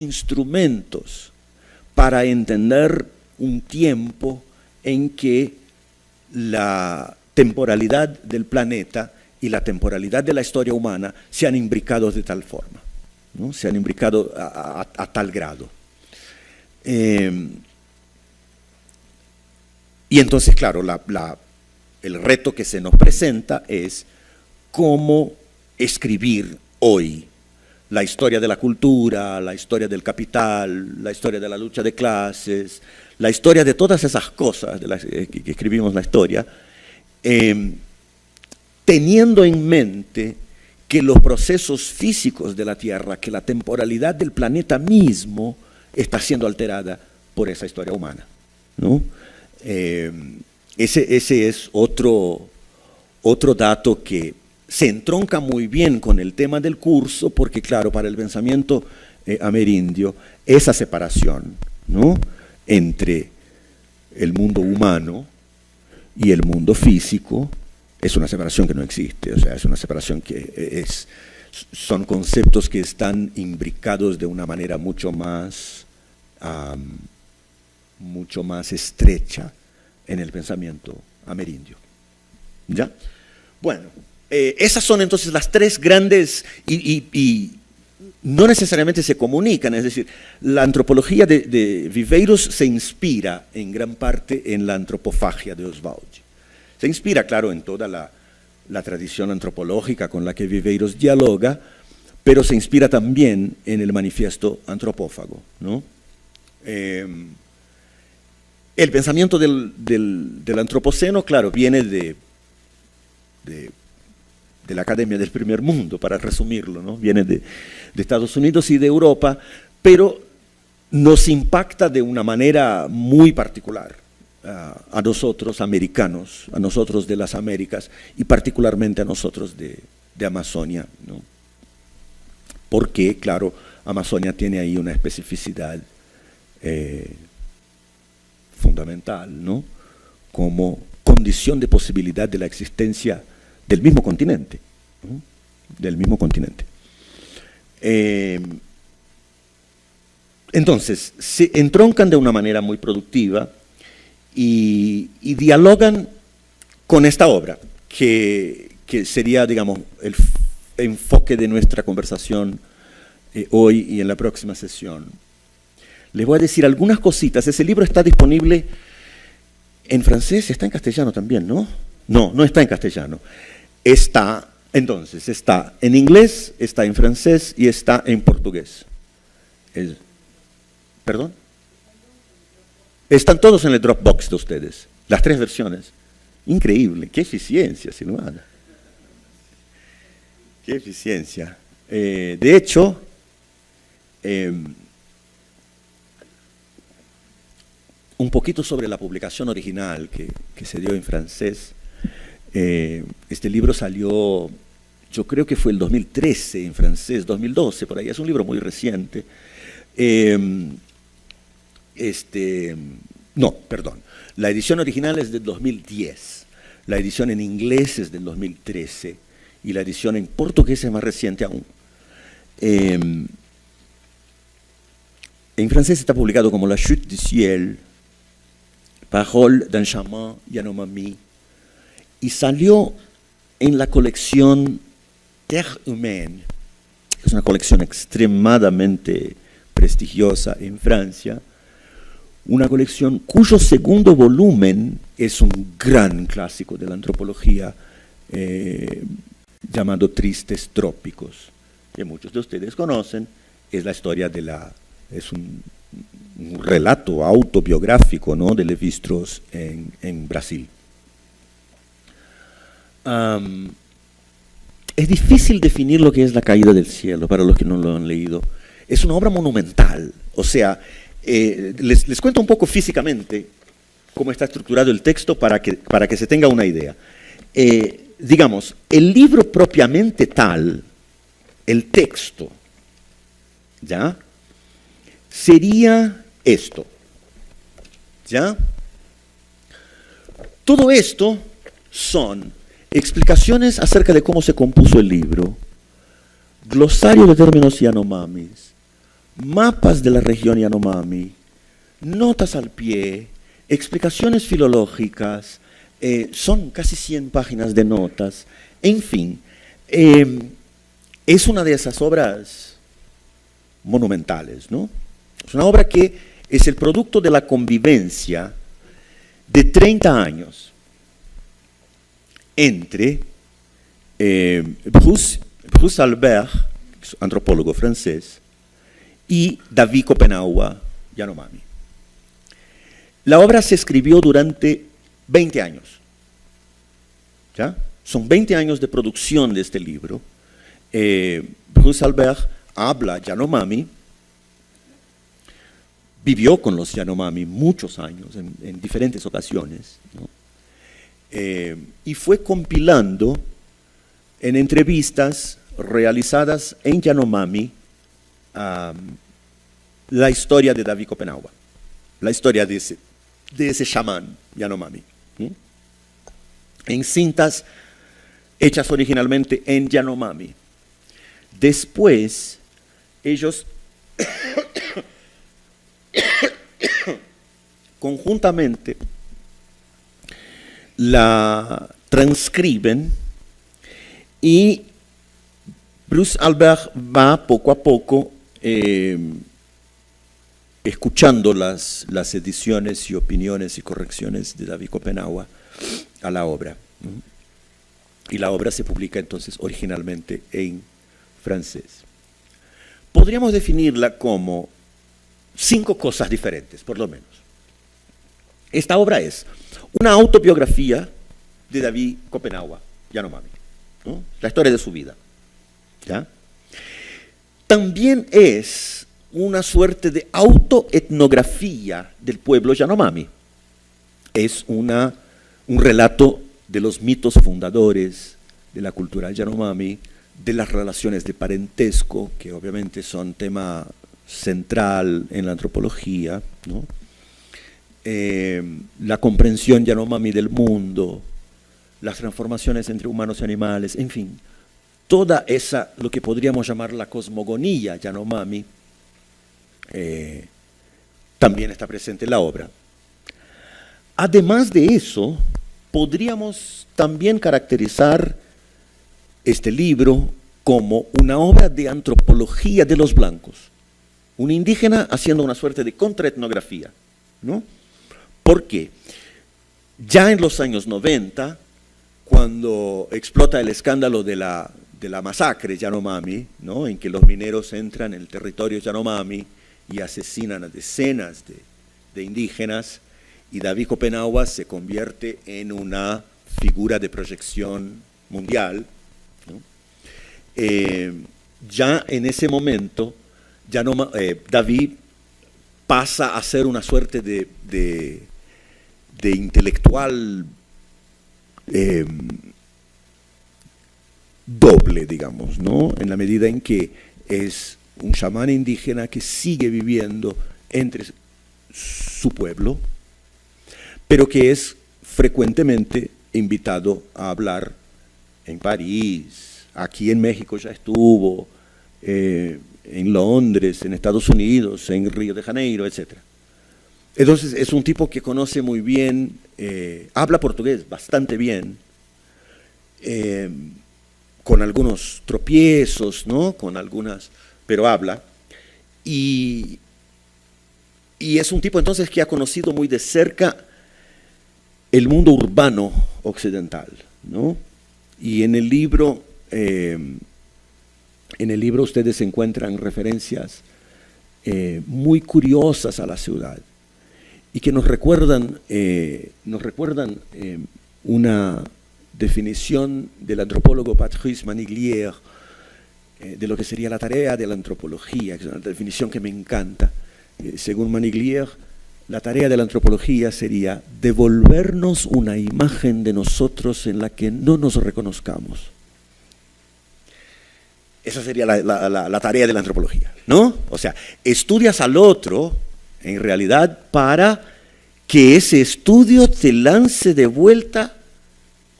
instrumentos para entender un tiempo en que la temporalidad del planeta y la temporalidad de la historia humana se han imbricado de tal forma, ¿no? Se han imbricado a tal grado. Y entonces, claro, el reto que se nos presenta es cómo escribir hoy la historia de la cultura, la historia del capital, la historia de la lucha de clases, la historia de todas esas cosas de las que escribimos la historia, teniendo en mente que los procesos físicos de la Tierra, que la temporalidad del planeta mismo está siendo alterada por esa historia humana, ¿no? Ese es otro dato que se entronca muy bien con el tema del curso, porque claro, para el pensamiento amerindio, esa separación, ¿no?, entre el mundo humano y el mundo físico es una separación que no existe, o sea, es una separación que son conceptos que están imbricados de una manera mucho más estrecha en el pensamiento amerindio. ¿Ya? Bueno, esas son entonces las tres grandes, y no necesariamente se comunican, es decir, la antropología de Viveiros se inspira en gran parte en la antropofagia de Oswald. Se inspira, claro, en toda la tradición antropológica con la que Viveiros dialoga, pero se inspira también en el manifiesto antropófago, ¿no? El pensamiento del antropoceno, claro, viene de la Academia del Primer Mundo, para resumirlo, ¿no? Viene de Estados Unidos y de Europa, pero nos impacta de una manera muy particular a nosotros americanos, a nosotros de las Américas, y particularmente a nosotros de Amazonia, ¿no? Porque, claro, Amazonia tiene ahí una especificidad fundamental, ¿no?, como condición de posibilidad de la existencia del mismo continente, ¿no?, del mismo continente. Entonces, se entroncan de una manera muy productiva y dialogan con esta obra, que sería, digamos, el enfoque de nuestra conversación hoy y en la próxima sesión. Les voy a decir algunas cositas. Ese libro está disponible en francés, está en castellano también, ¿no? No, no está en castellano. Entonces, está en inglés, está en francés y está en portugués. ¿Perdón? Están todos en el Dropbox de ustedes, las tres versiones. Increíble, qué eficiencia, Silvana. Qué eficiencia. De hecho, un poquito sobre la publicación original que se dio en francés. Este libro salió, yo creo que fue el 2013 en francés, 2012, por ahí, es un libro muy reciente. No, perdón, la edición original es del 2010, la edición en inglés es del 2013 y la edición en portugués es más reciente aún. En francés está publicado como La Chute du Ciel, Paroles d'un Chaman Yanomami, y salió en la colección Terre Humaine, que es una colección extremadamente prestigiosa en Francia, una colección cuyo segundo volumen es un gran clásico de la antropología llamado Tristes Trópicos, que muchos de ustedes conocen. Es la historia es un relato autobiográfico, ¿no?, de Lévi-Strauss en Brasil. Es difícil definir lo que es La caída del cielo para los que no lo han leído. Es una obra monumental, o sea, les cuento un poco físicamente cómo está estructurado el texto para que se tenga una idea. Digamos, el libro propiamente tal, el texto, ¿ya?, sería esto, ¿ya? Todo esto son explicaciones acerca de cómo se compuso el libro, glosario de términos yanomamis, mapas de la región Yanomami, notas al pie, explicaciones filológicas, son casi 100 páginas de notas, en fin, es una de esas obras monumentales, ¿no? Es una obra que es el producto de la convivencia de 30 años entre Bruce Albert, antropólogo francés, y David Kopenawa Yanomami. La obra se escribió durante 20 años. ¿Ya? Son 20 años de producción de este libro. Bruce Albert habla Yanomami, vivió con los Yanomami muchos años, en diferentes ocasiones, ¿no? Y fue compilando en entrevistas realizadas en Yanomami la historia de David Kopenawa, la historia de ese chamán Yanomami, ¿sí? En cintas hechas originalmente en Yanomami. Después, ellos conjuntamente la transcriben y Bruce Albert va poco a poco escuchando las ediciones y opiniones y correcciones de David Kopenawa a la obra. Y la obra se publica entonces originalmente en francés. Podríamos definirla como 5 cosas diferentes, por lo menos. Esta obra es una autobiografía de David Kopenawa Yanomami, ¿no? La historia de su vida, ¿ya? También es una suerte de autoetnografía del pueblo Yanomami. Es un relato de los mitos fundadores de la cultura Yanomami, de las relaciones de parentesco, que obviamente son tema central en la antropología, ¿no? La comprensión Yanomami del mundo, las transformaciones entre humanos y animales, en fin, toda esa, lo que podríamos llamar la cosmogonía Yanomami, también está presente en la obra. Además de eso, podríamos también caracterizar este libro como una obra de antropología de los blancos, un indígena haciendo una suerte de contraetnografía, ¿no? Porque ya en los años 90, cuando explota el escándalo de la masacre Yanomami, ¿no? En que los mineros entran en el territorio Yanomami y asesinan a decenas de indígenas, y David Kopenawa se convierte en una figura de proyección mundial, ¿no? Ya en ese momento, David pasa a ser una suerte de intelectual doble, digamos, ¿no? En la medida en que es un chamán indígena que sigue viviendo entre su pueblo, pero que es frecuentemente invitado a hablar en París, aquí en México ya estuvo, en Londres, en Estados Unidos, en Río de Janeiro, etc. Entonces es un tipo que conoce muy bien, habla portugués bastante bien, con algunos tropiezos, ¿no? Con algunas, pero habla. Y es un tipo entonces que ha conocido muy de cerca el mundo urbano occidental, ¿no? Y en el libro ustedes encuentran referencias muy curiosas a la ciudad y que nos recuerdan una definición del antropólogo Patrice Maniglier de lo que sería la tarea de la antropología, que es una definición que me encanta. Según Maniglier, la tarea de la antropología sería devolvernos una imagen de nosotros en la que no nos reconozcamos. Esa sería la tarea de la antropología, ¿no? O sea, estudias al otro, en realidad, para que ese estudio te lance de vuelta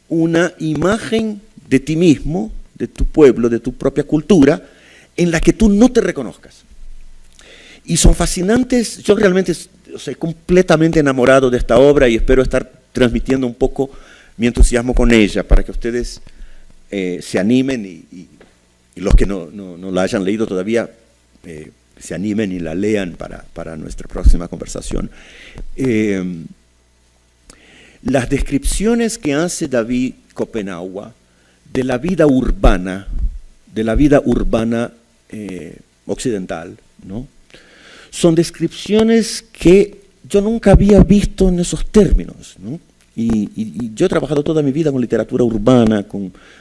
una imagen de ti mismo, de tu pueblo, de tu propia cultura, en la que tú no te reconozcas. Y son fascinantes. Yo realmente soy completamente enamorado de esta obra y espero estar transmitiendo un poco mi entusiasmo con ella para que ustedes se animen y los que no la hayan leído todavía se animen y la lean para nuestra próxima conversación. Las descripciones que hace David Copenhague de la vida urbana, occidental, ¿no? Son descripciones que yo nunca había visto en esos términos, ¿no? Y yo he trabajado toda mi vida con literatura urbana,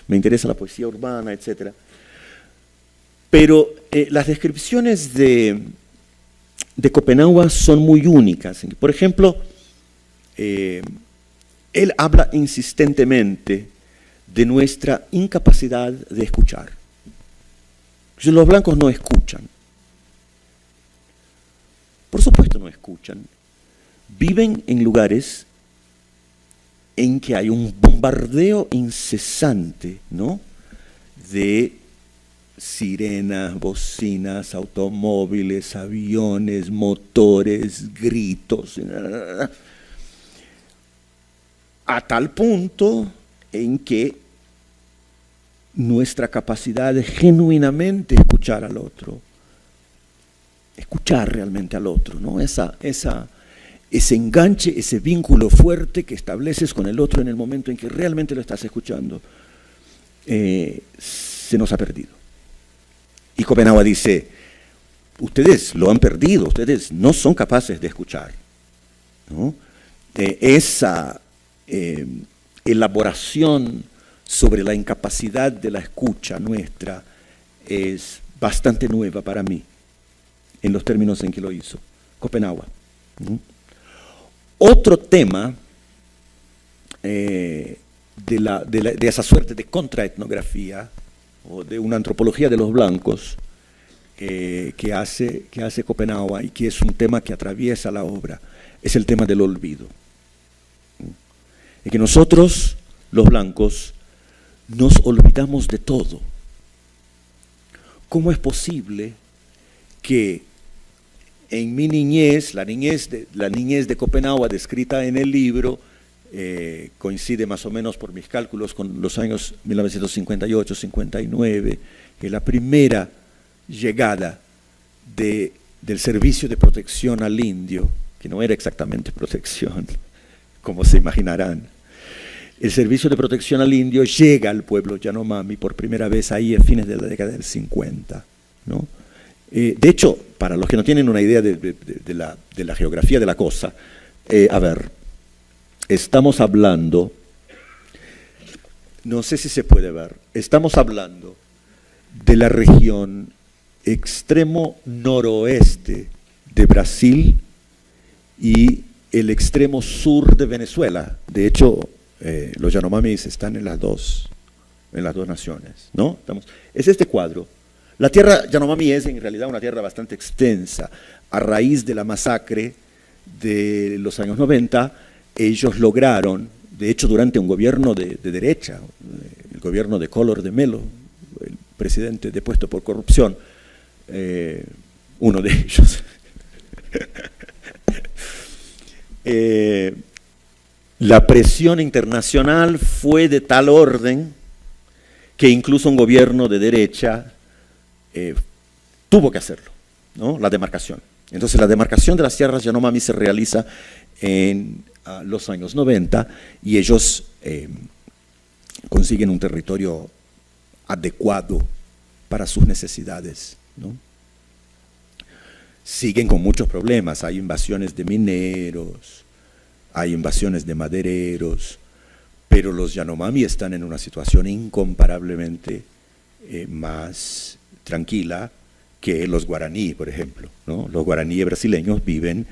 me interesa la poesía urbana, etc. Pero las descripciones de Copenhague son muy únicas. Por ejemplo, él habla insistentemente de nuestra incapacidad de escuchar. Los blancos no escuchan. Por supuesto no escuchan. Viven en lugares en que hay un bombardeo incesante, ¿no?, de sirenas, bocinas, automóviles, aviones, motores, gritos, a tal punto en que nuestra capacidad de genuinamente escuchar al otro, escuchar realmente al otro, ¿no?, ese enganche, ese vínculo fuerte que estableces con el otro en el momento en que realmente lo estás escuchando, se nos ha perdido. Y Copenhague dice, ustedes lo han perdido, ustedes no son capaces de escuchar, ¿no? Esa elaboración sobre la incapacidad de la escucha nuestra es bastante nueva para mí, en los términos en que lo hizo Copenhague, ¿no? Otro tema de esa suerte de contraetnografía o de una antropología de los blancos que hace Copenhague y que es un tema que atraviesa la obra, es el tema del olvido. Es que nosotros, los blancos, nos olvidamos de todo. ¿Cómo es posible que en mi niñez, la niñez de Copenhague descrita en el libro, coincide más o menos por mis cálculos con los años 1958-59, que la primera llegada del servicio de protección al indio, que no era exactamente protección, como se imaginarán. El servicio de protección al indio llega al pueblo Yanomami por primera vez ahí a fines de la década del 50, ¿no? De hecho, para los que no tienen una idea de la geografía de la cosa, a ver, estamos hablando, no sé si se puede ver, estamos hablando de la región extremo noroeste de Brasil y el extremo sur de Venezuela. De hecho, los Yanomamis están en las dos naciones, ¿no? Es este cuadro. La tierra Yanomami es en realidad una tierra bastante extensa. A raíz de la masacre de los años 90, ellos lograron, de hecho durante un gobierno de derecha, el gobierno de Collor de Mello, el presidente depuesto por corrupción, uno de ellos, la presión internacional fue de tal orden que incluso un gobierno de derecha tuvo que hacerlo, ¿no?, la demarcación. Entonces la demarcación de las tierras Yanomami se realiza en los años 90 y ellos consiguen un territorio adecuado para sus necesidades, ¿no? Siguen con muchos problemas, hay invasiones de mineros, hay invasiones de madereros, pero los Yanomami están en una situación incomparablemente más tranquila que los guaraní, por ejemplo, ¿no? Los guaraníes brasileños viven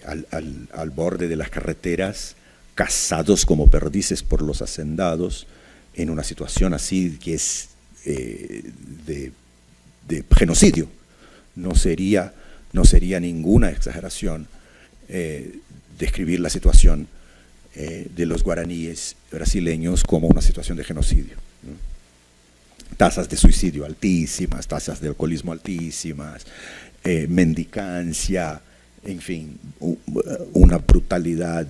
al borde de las carreteras, cazados como perdices por los hacendados, en una situación así que es de genocidio. No sería ninguna exageración describir la situación de los guaraníes brasileños como una situación de genocidio, ¿no? tasas de suicidio altísimas, tasas de alcoholismo altísimas, mendicancia, en fin, una brutalidad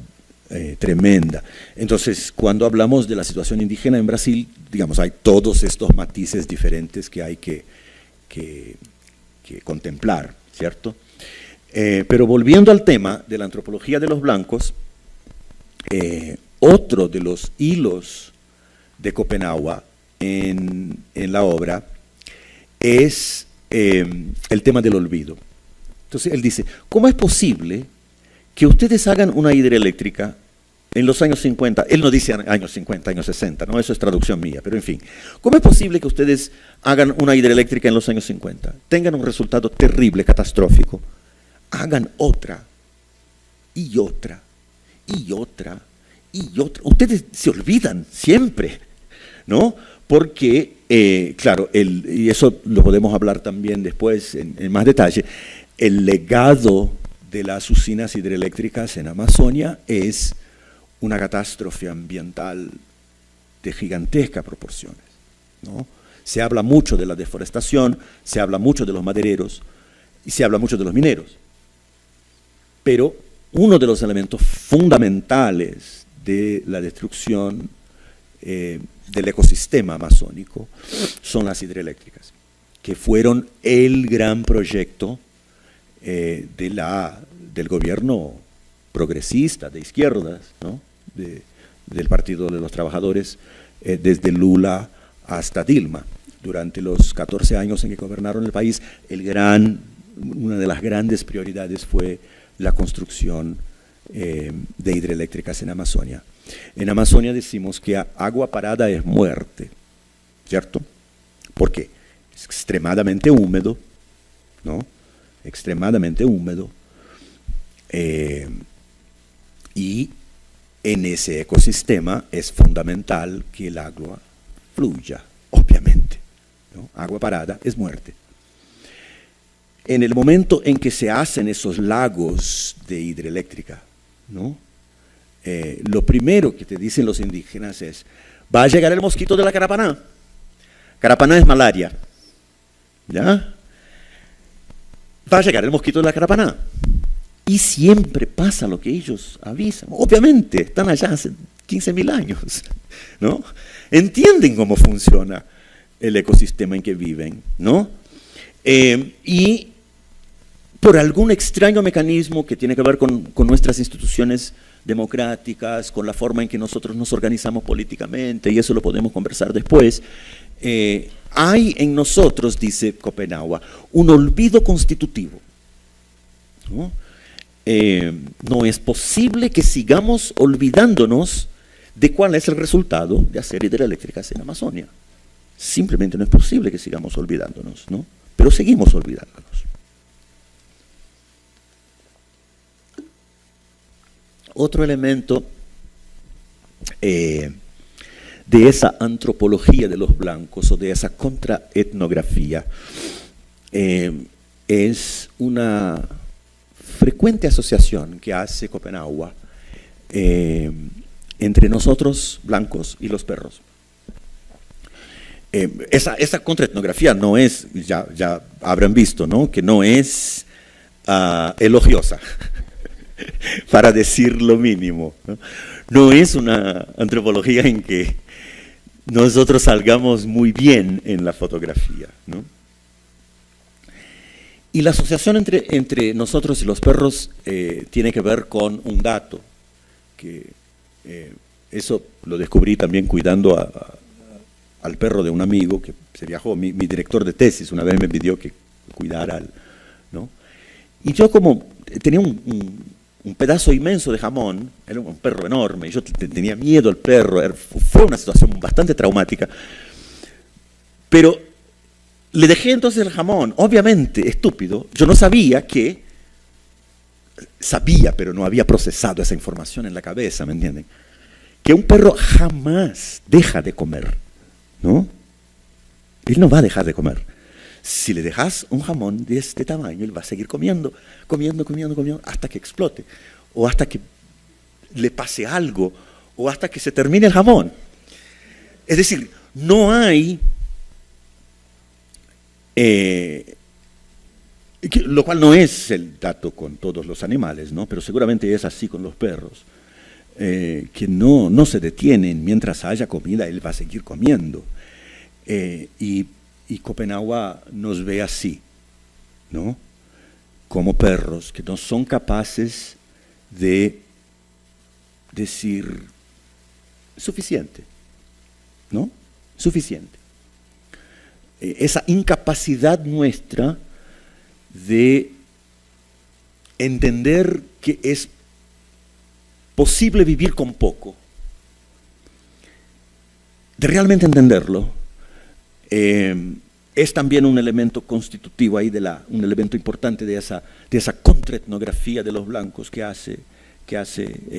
tremenda. Entonces, cuando hablamos de la situación indígena en Brasil, digamos, hay todos estos matices diferentes que hay que contemplar, ¿cierto? Pero volviendo al tema de la antropología de los blancos, otro de los hilos de Copenhague en la obra es el tema del olvido. Entonces él dice, ¿cómo es posible que ustedes hagan una hidroeléctrica en los años 50? Él no dice años 50, años 60, ¿no? Eso es traducción mía, pero en fin. ¿Cómo es posible que ustedes hagan una hidroeléctrica en los años 50, tengan un resultado terrible, catastrófico, hagan otra, y otra, y otra, y otra? Ustedes se olvidan siempre, ¿no? Porque, claro, y eso lo podemos hablar también después en más detalle, el legado de las usinas hidroeléctricas en Amazonia es una catástrofe ambiental de gigantescas proporciones, ¿no? Se habla mucho de la deforestación, se habla mucho de los madereros y se habla mucho de los mineros. Pero uno de los fundamentales de la destrucción del ecosistema amazónico son las hidroeléctricas, que fueron el gran proyecto del gobierno progresista, de izquierdas, ¿no? Del Partido de los Trabajadores, desde Lula hasta Dilma. Durante los 14 años en que gobernaron el país, una de las grandes prioridades fue la construcción de hidroeléctricas en Amazonia. En Amazonia decimos que agua parada es muerte, ¿cierto? Porque es extremadamente húmedo, ¿no? Extremadamente húmedo, y en ese ecosistema es fundamental que el agua fluya, obviamente, ¿no? Agua parada es muerte. En el momento en que se hacen esos lagos de hidroeléctrica, ¿no? Lo primero que te dicen los indígenas es, va a llegar el mosquito de la carapaná. Carapaná es malaria, ¿ya? Va a llegar el mosquito de la carapaná. Y siempre pasa lo que ellos avisan. Obviamente, están allá hace 15.000 años, ¿no? Entienden cómo funciona el ecosistema en que viven, ¿no? Y por algún extraño mecanismo que tiene que ver con nuestras instituciones democráticas, con la forma en que nosotros nos organizamos políticamente, y eso lo podemos conversar después, hay en nosotros, dice Copenhague, un olvido constitutivo, ¿no? No es posible que sigamos olvidándonos de cuál es el resultado de hacer hidroeléctricas en Amazonia. Simplemente no es posible que sigamos olvidándonos, ¿no? Pero seguimos olvidándonos. Otro elemento de esa antropología de los blancos o de esa contraetnografía es una frecuente asociación que hace Copenhague entre nosotros blancos y los perros. Esa contraetnografía no es, ya habrán visto, ¿no? Que no es elogiosa, para decir lo mínimo, ¿no? No es una antropología en que nosotros salgamos muy bien en la fotografía, ¿no? Y la asociación entre nosotros y los perros tiene que ver con un dato, que eso lo descubrí también cuidando al perro de un amigo que se viajó, mi director de tesis una vez me pidió que cuidara, ¿no? Y yo como tenía un pedazo inmenso de jamón, era un perro enorme, y yo tenía miedo al perro, fue una situación bastante traumática, pero le dejé entonces el jamón, obviamente, estúpido, yo no sabía pero no había procesado esa información en la cabeza, ¿me entienden? Que un perro jamás deja de comer, ¿no? Él no va a dejar de comer. Si le dejas un jamón de este tamaño, él va a seguir comiendo, hasta que explote, o hasta que le pase algo, o hasta que se termine el jamón. Es decir, no hay Lo cual no es el dato con todos los animales, ¿no? Pero seguramente es así con los perros, que no se detienen mientras haya comida, él va a seguir comiendo. Y Copenhague nos ve así, ¿no? Como perros que no son capaces de decir suficiente, ¿no? Suficiente. Esa incapacidad nuestra de entender que es posible vivir con poco, de realmente entenderlo, es también un elemento constitutivo ahí un elemento importante de esa contraetnografía de los blancos que hace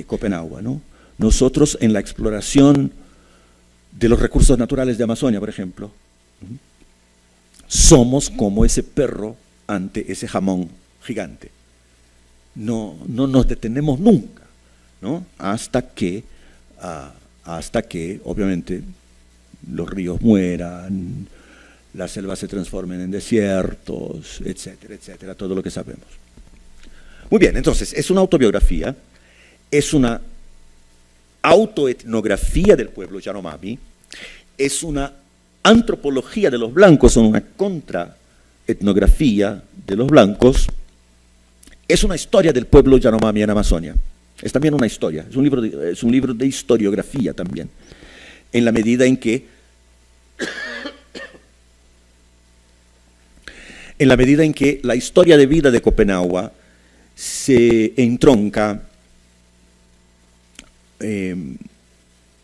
Copenhague, ¿no? Nosotros en la exploración de los recursos naturales de Amazonia, por ejemplo, somos como ese perro ante ese jamón gigante. No nos detenemos nunca, ¿no? Hasta que obviamente los ríos mueran, las selvas se transformen en desiertos, etcétera, etcétera, todo lo que sabemos. Muy bien, entonces, es una autobiografía, es una autoetnografía del pueblo Yanomami, es una antropología de los blancos, una contraetnografía de los blancos, es una historia del pueblo Yanomami en Amazonia. Es también una historia, es un libro de historiografía también, en la medida en que la historia de vida de Copenhague se entronca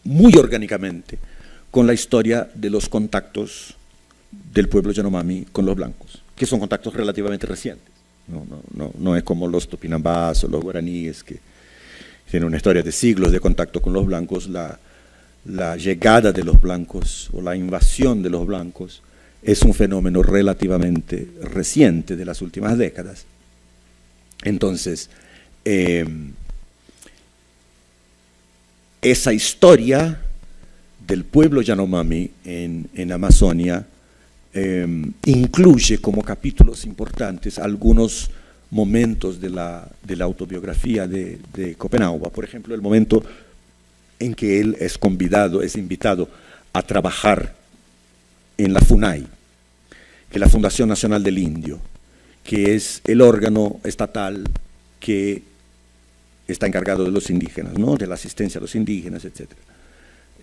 muy orgánicamente con la historia de los contactos del pueblo Yanomami con los blancos, que son contactos relativamente recientes. No es como los tupinambás o los guaraníes, que tienen una historia de siglos de contacto con los blancos. La llegada de los blancos o la invasión de los blancos es un fenómeno relativamente reciente de las últimas décadas. Entonces, esa historia del pueblo Yanomami en Amazonia incluye como capítulos importantes algunos momentos de la autobiografía de Copenhague. Por ejemplo, el momento en que él es invitado a trabajar en la FUNAI, que es la Fundación Nacional del Indio, que es el órgano estatal que está encargado de los indígenas, ¿no? De la asistencia a los indígenas, etc.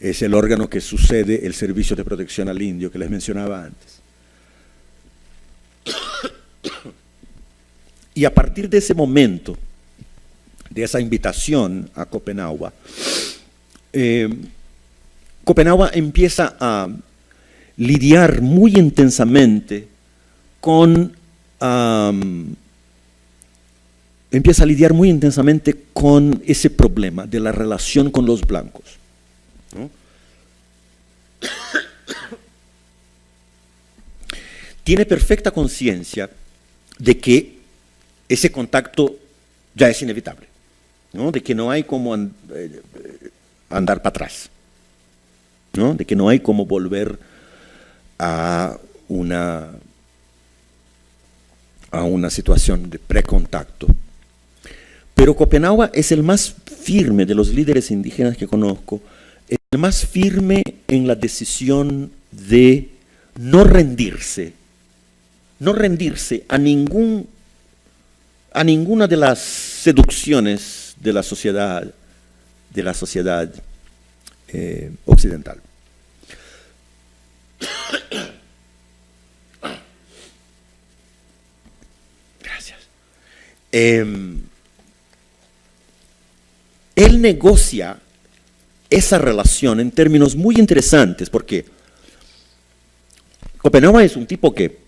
Es el órgano que sucede el Servicio de Protección al Indio que les mencionaba antes. Y a partir de ese momento, de esa invitación a Copenhague, Copenhague empieza a lidiar muy intensamente con ese problema de la relación con los blancos, ¿no? Tiene perfecta conciencia de que ese contacto ya es inevitable, ¿no? De que no hay como andar para atrás, ¿no? De que no hay como volver a una situación de precontacto. Pero Copenhague es el más firme de los líderes indígenas que conozco, el más firme en la decisión de no rendirse a ninguna de las seducciones de la sociedad occidental. Gracias. Él negocia esa relación en términos muy interesantes, porque Copenhague es un tipo que,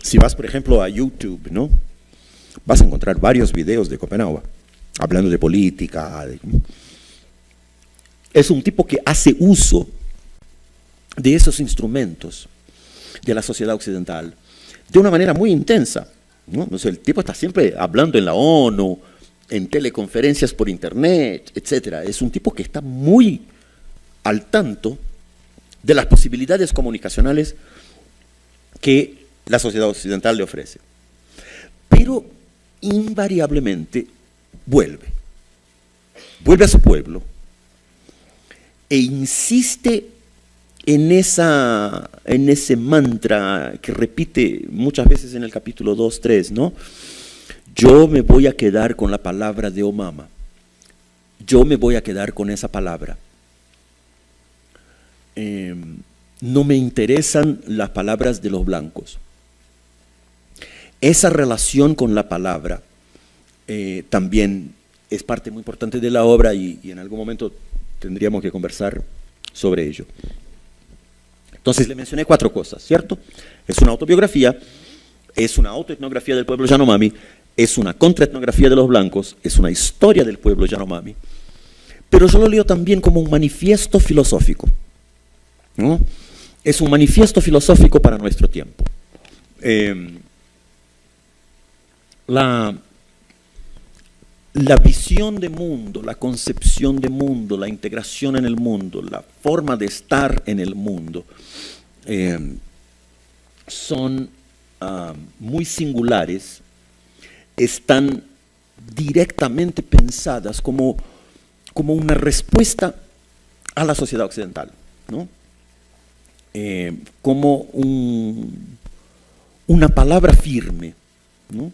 si vas, por ejemplo, a YouTube, ¿no?, vas a encontrar varios videos de Copenhague, hablando de política. Es un tipo que hace uso de esos instrumentos de la sociedad occidental de una manera muy intensa, ¿no? O sea, el tipo está siempre hablando en la ONU, en teleconferencias por internet, etc. Es un tipo que está muy al tanto de las posibilidades comunicacionales que la sociedad occidental le ofrece. Pero invariablemente vuelve a su pueblo e insiste en ese mantra que repite muchas veces en el capítulo 2, 3, ¿no? Yo me voy a quedar con la palabra de Omama. Yo me voy a quedar con esa palabra. No me interesan las palabras de los blancos. Esa relación con la palabra también es parte muy importante de la obra y en algún momento tendríamos que conversar sobre ello. Entonces le mencioné 4 cosas, ¿cierto? Es una autobiografía, es una autoetnografía del pueblo Yanomami, es una contraetnografía de los blancos, es una historia del pueblo Yanomami, pero yo lo leo también como un manifiesto filosófico, ¿no? Es un manifiesto filosófico para nuestro tiempo. La visión de mundo, la concepción de mundo, la integración en el mundo, la forma de estar en el mundo, son muy singulares, están directamente pensadas como una respuesta a la sociedad occidental, ¿no? Como una palabra firme, ¿no?,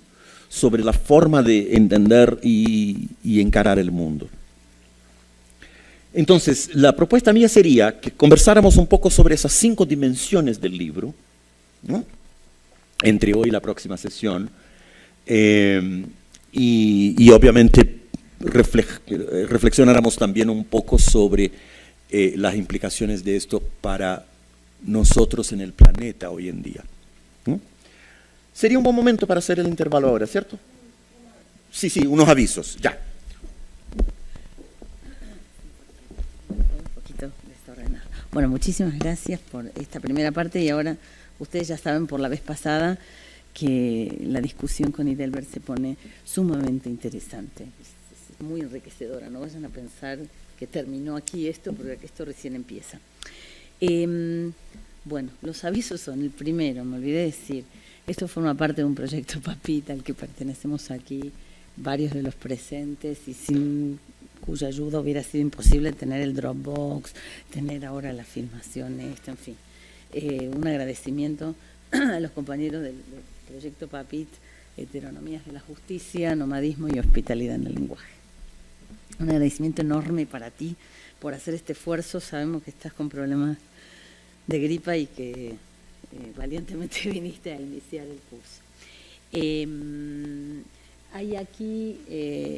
sobre la forma de entender y encarar el mundo. Entonces, la propuesta mía sería que conversáramos un poco sobre esas 5 dimensiones del libro, ¿no?, entre hoy y la próxima sesión, y obviamente reflexionáramos también un poco sobre las implicaciones de esto para nosotros en el planeta hoy en día, ¿no? Sería un buen momento para hacer el intervalo ahora, ¿cierto? Sí, unos avisos, ya. Un poquito desordenado. Bueno, muchísimas gracias por esta primera parte y ahora ustedes ya saben por la vez pasada que la discusión con Idelbert se pone sumamente interesante. Es muy enriquecedora, no vayan a pensar que terminó aquí esto porque esto recién empieza. Bueno, los avisos son, el primero, me olvidé decir, esto forma parte de un proyecto Papita al que pertenecemos aquí varios de los presentes y sin cuya ayuda hubiera sido imposible tener el Dropbox, tener ahora la filmación, en fin. Un agradecimiento a los compañeros del proyecto Papit, Heteronomías de la Justicia, Nomadismo y Hospitalidad en el Lenguaje. Un agradecimiento enorme para ti por hacer este esfuerzo. Sabemos que estás con problemas de gripa y que valientemente viniste a iniciar el curso. Hay aquí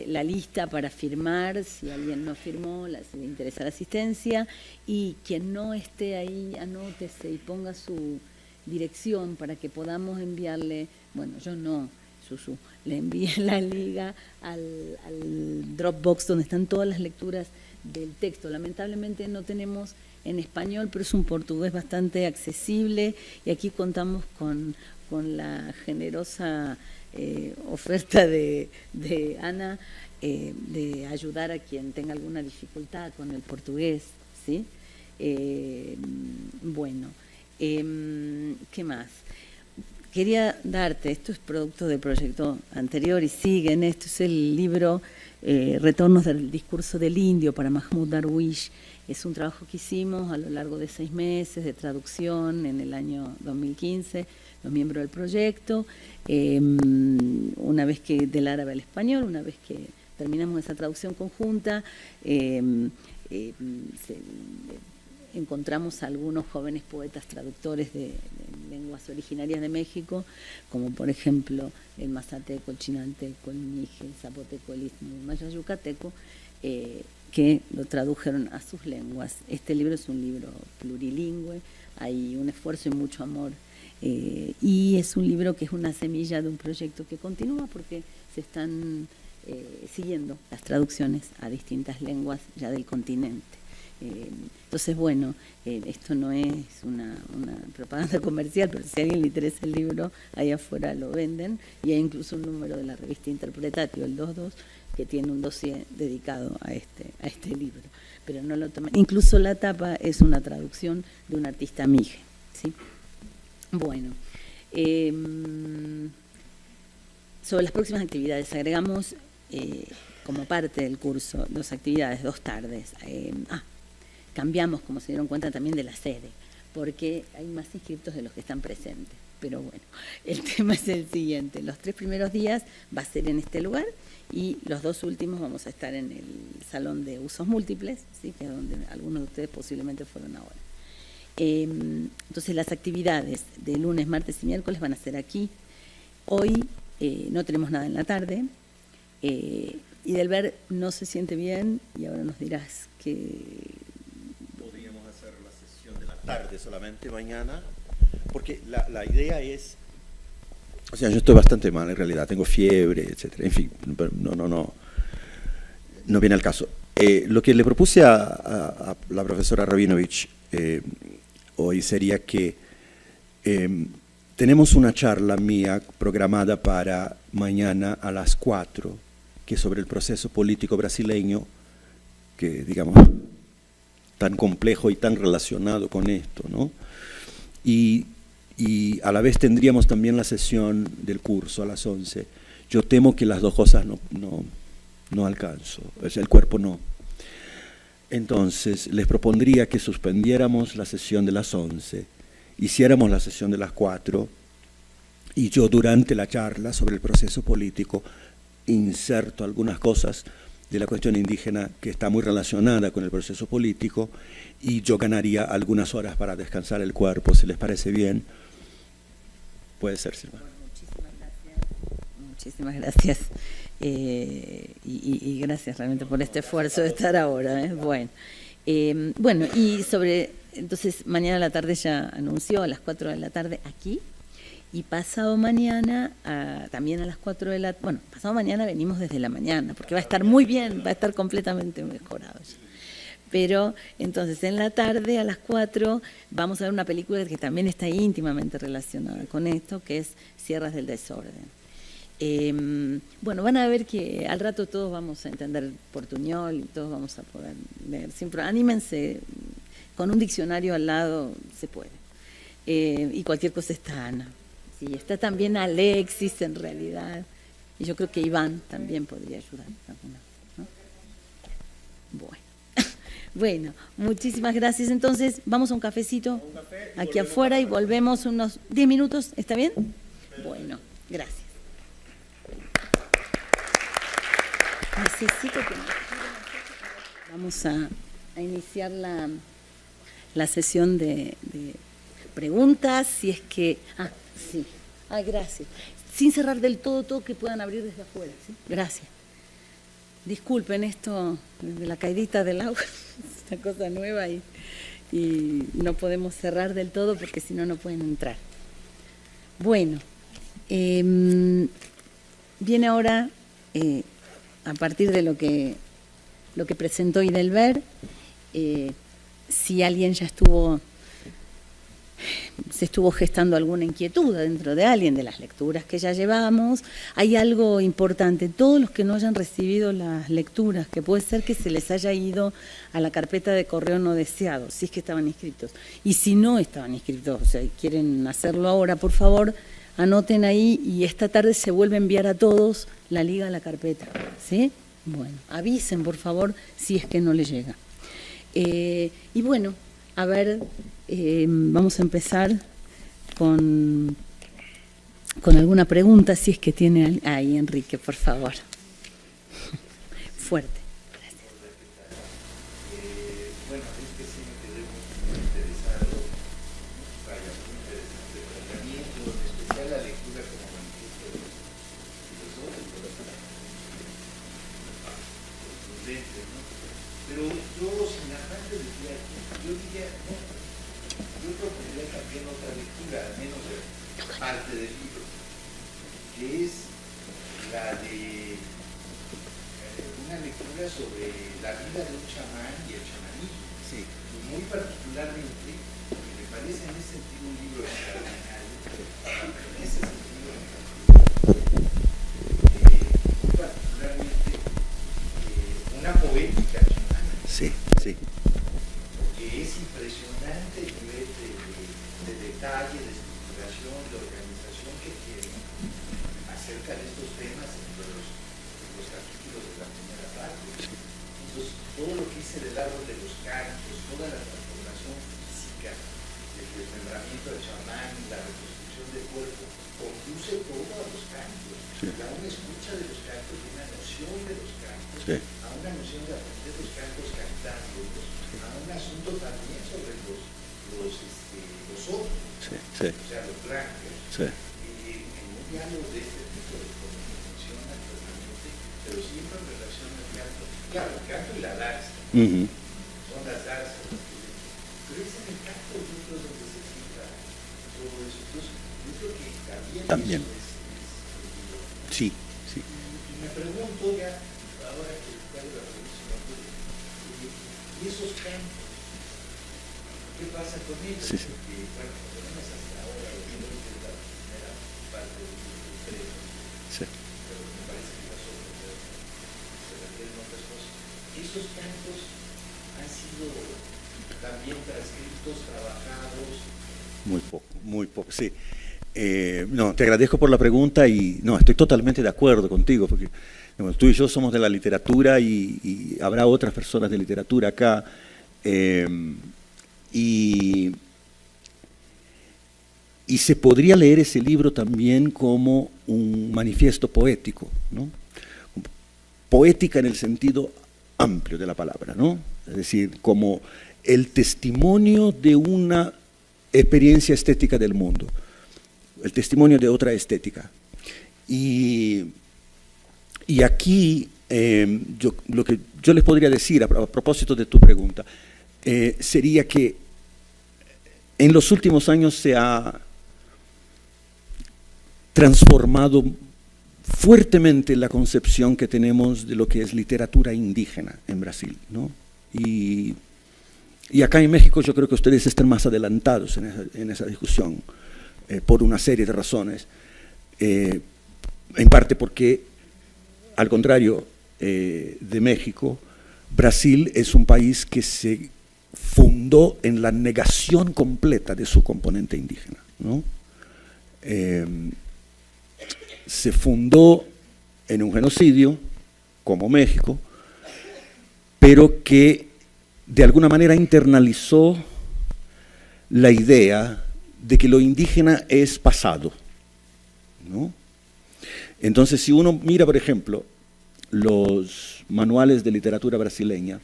la lista para firmar, si alguien no firmó, si le interesa la asistencia, y quien no esté ahí, anótese y ponga su dirección para que podamos enviarle, bueno, yo no, Susu, le envíe la liga al Dropbox donde están todas las lecturas del texto. Lamentablemente no tenemos en español, pero es un portugués bastante accesible y aquí contamos con la generosa oferta de Ana de ayudar a quien tenga alguna dificultad con el portugués, ¿sí? Bueno, ¿qué más? Quería darte, esto es producto del proyecto anterior y sigue en esto, es el libro Retornos del discurso del indio para Mahmoud Darwish. Es un trabajo que hicimos a lo largo de 6 meses de traducción en el año 2015, los miembros del proyecto, una vez que del árabe al español, una vez que terminamos esa traducción conjunta, encontramos a algunos jóvenes poetas traductores de lenguas originarias de México, como por ejemplo el mazateco, el chinanteco, el mije, el zapoteco, el istmo, el maya yucateco, que lo tradujeron a sus lenguas. Este libro es un libro plurilingüe, hay un esfuerzo y mucho amor, y es un libro que es una semilla de un proyecto que continúa porque se están siguiendo las traducciones a distintas lenguas ya del continente. Entonces, bueno, esto no es una propaganda comercial, pero si a alguien le interesa el libro, ahí afuera lo venden, y hay incluso un número de la revista Interpretatio, el 22, que tiene un dossier dedicado a este libro. Pero no lo toman. Incluso la tapa es una traducción de un artista mije, ¿sí? Bueno, Sobre las próximas actividades, agregamos como parte del curso 2 actividades, 2 tardes. Cambiamos, como se dieron cuenta, también de la sede, porque hay más inscriptos de los que están presentes. Pero bueno, el tema es el siguiente. Los 3 primeros días va a ser en este lugar y los 2 últimos vamos a estar en el salón de usos múltiples, ¿sí? Que es donde algunos de ustedes posiblemente fueron ahora. Entonces las actividades de lunes, martes y miércoles van a ser aquí. Hoy no tenemos nada en la tarde. Idelber no se siente bien y ahora nos dirás que... Podríamos hacer la sesión de la tarde solamente mañana, porque la idea es... O sea, yo estoy bastante mal en realidad, tengo fiebre, etcétera. En fin, no viene al caso. Lo que le propuse a la profesora Rabinovich hoy sería que tenemos una charla mía programada para mañana a las 4, que es sobre el proceso político brasileño, que digamos tan complejo y tan relacionado con esto, ¿no? Y a la vez tendríamos también la sesión del curso a las 11. Yo temo que las dos cosas no alcanzo, o sea, el cuerpo no. Entonces, les propondría que suspendiéramos la sesión de las 11, hiciéramos la sesión de las 4, y yo durante la charla sobre el proceso político inserto algunas cosas de la cuestión indígena que está muy relacionada con el proceso político, y yo ganaría algunas horas para descansar el cuerpo, si les parece bien. Puede ser, Silvana. Muchísimas gracias. Y gracias realmente por este esfuerzo de estar ahora. Bueno, y sobre, entonces mañana a la tarde ya anunció a las 4 de la tarde aquí, y pasado mañana también a las 4 de la tarde, bueno, pasado mañana venimos desde la mañana, porque va a estar muy bien, va a estar completamente mejorado ya. Pero entonces en la tarde a las 4 vamos a ver una película que también está íntimamente relacionada con esto, que es Sierras del Desorden. Bueno, van a ver que al rato todos vamos a entender portuñol y todos vamos a poder leer. Siempre anímense, con un diccionario al lado se puede. Y cualquier cosa está Ana. Sí, está también Alexis en realidad. Y yo creo que Iván también podría ayudar. ¿No? Bueno. Bueno, muchísimas gracias. Entonces, vamos a un cafecito aquí afuera y volvemos unos 10 minutos. ¿Está bien? Bueno, gracias. Necesito que... Vamos a iniciar la sesión de preguntas, si es que... sí. Gracias. Sin cerrar del todo, que puedan abrir desde afuera. ¿Sí? Gracias. Disculpen esto de la caidita del agua, es una cosa nueva y no podemos cerrar del todo porque si no, no pueden entrar. Bueno, viene ahora, a partir de lo que presentó Idelber, si alguien ya se estuvo gestando alguna inquietud dentro de alguien de las lecturas que ya llevamos. Hay algo importante, todos los que no hayan recibido las lecturas, que puede ser que se les haya ido a la carpeta de correo no deseado, si es que estaban inscritos. Y si no estaban inscritos, o sea, quieren hacerlo ahora, por favor, anoten ahí y esta tarde se vuelve a enviar a todos la liga a la carpeta, ¿sí? Bueno, avisen, por favor, si es que no les llega. Y bueno, a ver... vamos a empezar con alguna pregunta, si es que tiene ahí, Enrique, por favor. Fuerte. Gracias. Bueno, es que sí me quedé muy interesado, vaya, muy interesante el tratamiento, en especial la lectura como manifiesto filosófico, contundente, ¿no? Pero yo, sin afán de decir aquí, yo diría, no, yo propondría también otra lectura, al menos de parte del libro, que es la de una lectura sobre la vida de un chamán y el chamanismo. Sí. Y muy particularmente, porque me parece en ese sentido un libro extraordinario, en ese sentido, muy particularmente una poética chamana. Sí, sí. Es impresionante el nivel de detalle, de estructuración, de organización tocan estos temas entre los capítulos de la primera parte. Entonces, todo lo que es el árbol de los cantos, toda la transformación física, el desmembramiento del chamán, la reconstrucción del cuerpo, conduce todo a los cantos. Sí. A una escucha de los cantos, a una noción de los cantos, sí, a una noción de aprender los cantos cantándolos, a un asunto también sobre los otros, sí, sí, o sea, los blancos. Sí. En un diálogo de este tipo de cosas que funcionan totalmente, pero siempre en relación al canto. Claro, el canto y la danza. Son las danzas. Pero es en el canto donde se cita todo eso. Entonces, yo creo que también. Eso es sí, sí. Y me pregunto ya, ahora que traigo la pregunta, ¿y esos cantos? ¿Qué pasa con ellos? Sí, sí. Porque, bueno, por lo menos hasta ahora, yo creo que es la primera parte del libro 3, sí, pero me parece que las otras se refieren a otras cosas. Esos cantos han sido también transcritos, trabajados. Muy poco, sí. No, te agradezco por la pregunta y no, estoy totalmente de acuerdo contigo, porque digamos, tú y yo somos de la literatura y habrá otras personas de literatura acá. Y se podría leer ese libro también como un manifiesto poético, ¿no? Poética en el sentido amplio de la palabra, ¿no? Es decir, como el testimonio de una experiencia estética del mundo, el testimonio de otra estética. Y aquí lo que yo les podría decir a propósito de tu pregunta, sería que en los últimos años se ha transformado fuertemente la concepción que tenemos de lo que es literatura indígena en Brasil, ¿no? Y acá en México yo creo que ustedes están más adelantados en esa discusión, por una serie de razones, en parte porque, al contrario de México, Brasil es un país que se fundó en la negación completa de su componente indígena, ¿no? Se fundó en un genocidio, como México, pero que de alguna manera internalizó la idea de que lo indígena es pasado, ¿no? Entonces, si uno mira, por ejemplo, los manuales de literatura brasileña,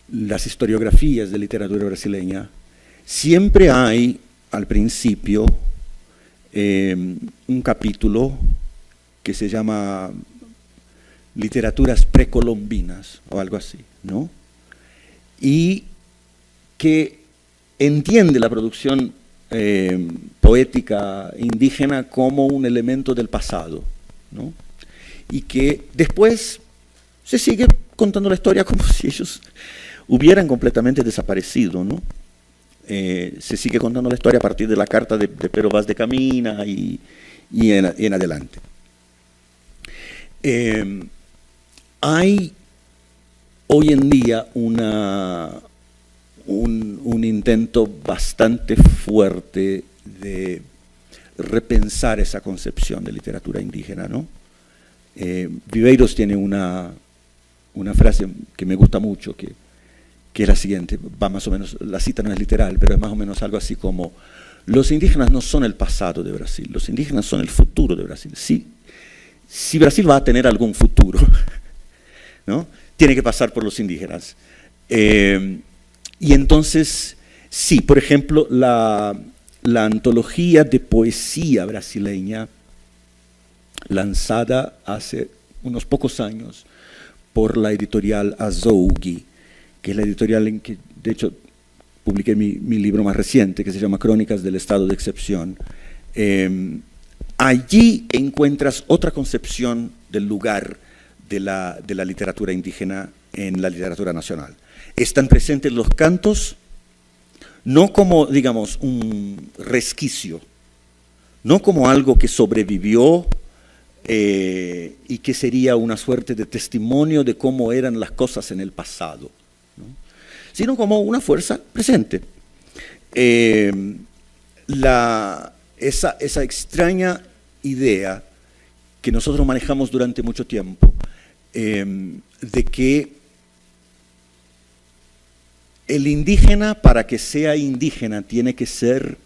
las historiografías de literatura brasileña, siempre hay al principio un capítulo que se llama Literaturas precolombinas o algo así, ¿no? Y que entiende la producción poética indígena como un elemento del pasado, ¿no? Y que después se sigue contando la historia como si ellos hubieran completamente desaparecido, ¿no? Se sigue contando la historia a partir de la carta de Pero Vaz de Camina y en adelante. Hay hoy en día un intento bastante fuerte de repensar esa concepción de literatura indígena, ¿no? Viveiros tiene una frase que me gusta mucho, que es la siguiente, va más o menos, la cita no es literal, pero es más o menos algo así como: los indígenas no son el pasado de Brasil, los indígenas son el futuro de Brasil. Si Brasil va a tener algún futuro, ¿no?, tiene que pasar por los indígenas. Y entonces, sí, por ejemplo, la antología de poesía brasileña, lanzada hace unos pocos años por la editorial Azougui, que es la editorial en que, de hecho, publiqué mi libro más reciente, que se llama Crónicas del Estado de Excepción. Allí encuentras otra concepción del lugar de la literatura indígena en la literatura nacional. Están presentes los cantos, no como, digamos, un resquicio, no como algo que sobrevivió y que sería una suerte de testimonio de cómo eran las cosas en el pasado, ¿no?, sino como una fuerza presente. Esa extraña idea que nosotros manejamos durante mucho tiempo, de que el indígena, para que sea indígena, tiene que ser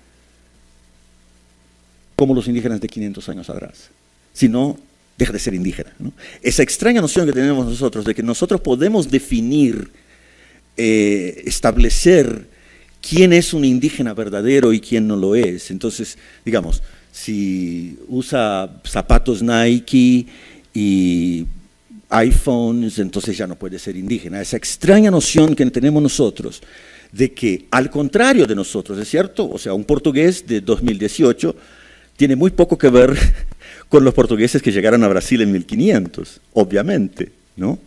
como los indígenas de 500 años atrás. Si no, deja de ser indígena, ¿no? Esa extraña noción que tenemos nosotros de que nosotros podemos definir, establecer quién es un indígena verdadero y quién no lo es. Entonces, digamos, si usa zapatos Nike y iPhones, entonces ya no puede ser indígena. Esa extraña noción que tenemos nosotros de que, al contrario de nosotros, ¿es cierto? O sea, un portugués de 2018 tiene muy poco que ver con los portugueses que llegaron a Brasil en 1500, obviamente, ¿no?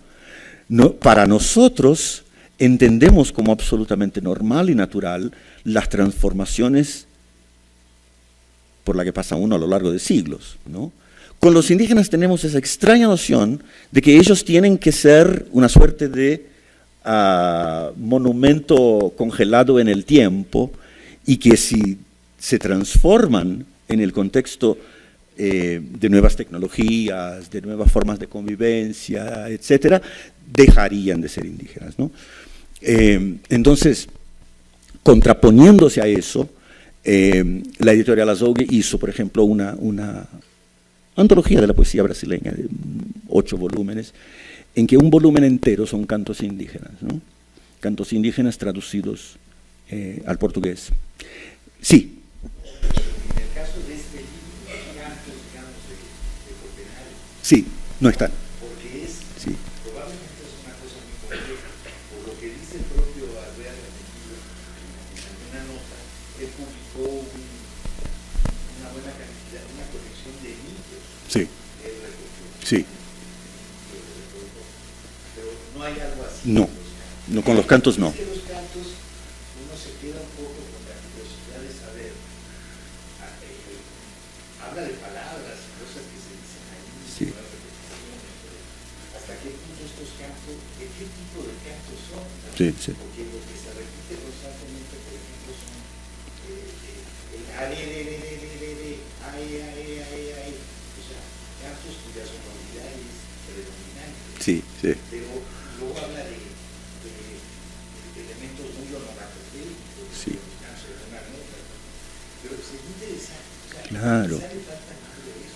Para nosotros entendemos como absolutamente normal y natural las transformaciones por las que pasa uno a lo largo de siglos, ¿no? Con los indígenas tenemos esa extraña noción de que ellos tienen que ser una suerte de monumento congelado en el tiempo y que si se transforman en el contexto de nuevas tecnologías, de nuevas formas de convivencia, etcétera, dejarían de ser indígenas, ¿no? Entonces, contraponiéndose a eso, la editorial Azogue hizo, por ejemplo, una antología de la poesía brasileña de 8 volúmenes, en que un volumen entero son cantos indígenas, ¿no? Cantos indígenas traducidos al portugués. Sí. En el caso de este libro, cantos, digamos, de Copenhague. Sí, no están. Porque es, Sí. probablemente es una cosa muy compleja. Por lo que dice el propio Alvear en alguna nota, él publicó una buena cantidad, una colección de mitos. Sí. Que él recogió. Sí. Pero no hay algo así. No. No, con los cantos no. Es que los cantos, uno se queda un poco con la curiosidad de saber. Habla de palabras y cosas que se dicen ahí, Sí. hasta qué punto estos cantos, de qué tipo de cantos son, ¿no? Sí, sí. Porque lo que se repite constantemente, por ejemplo, son el arererererere, ay, o sea, cantos cuya sonoridad es predominante. Sí, sí. Pero luego habla de elementos muy onomatopéicos, Sí. los cantos de una nota, ¿no? Pero sería interesante. Claro.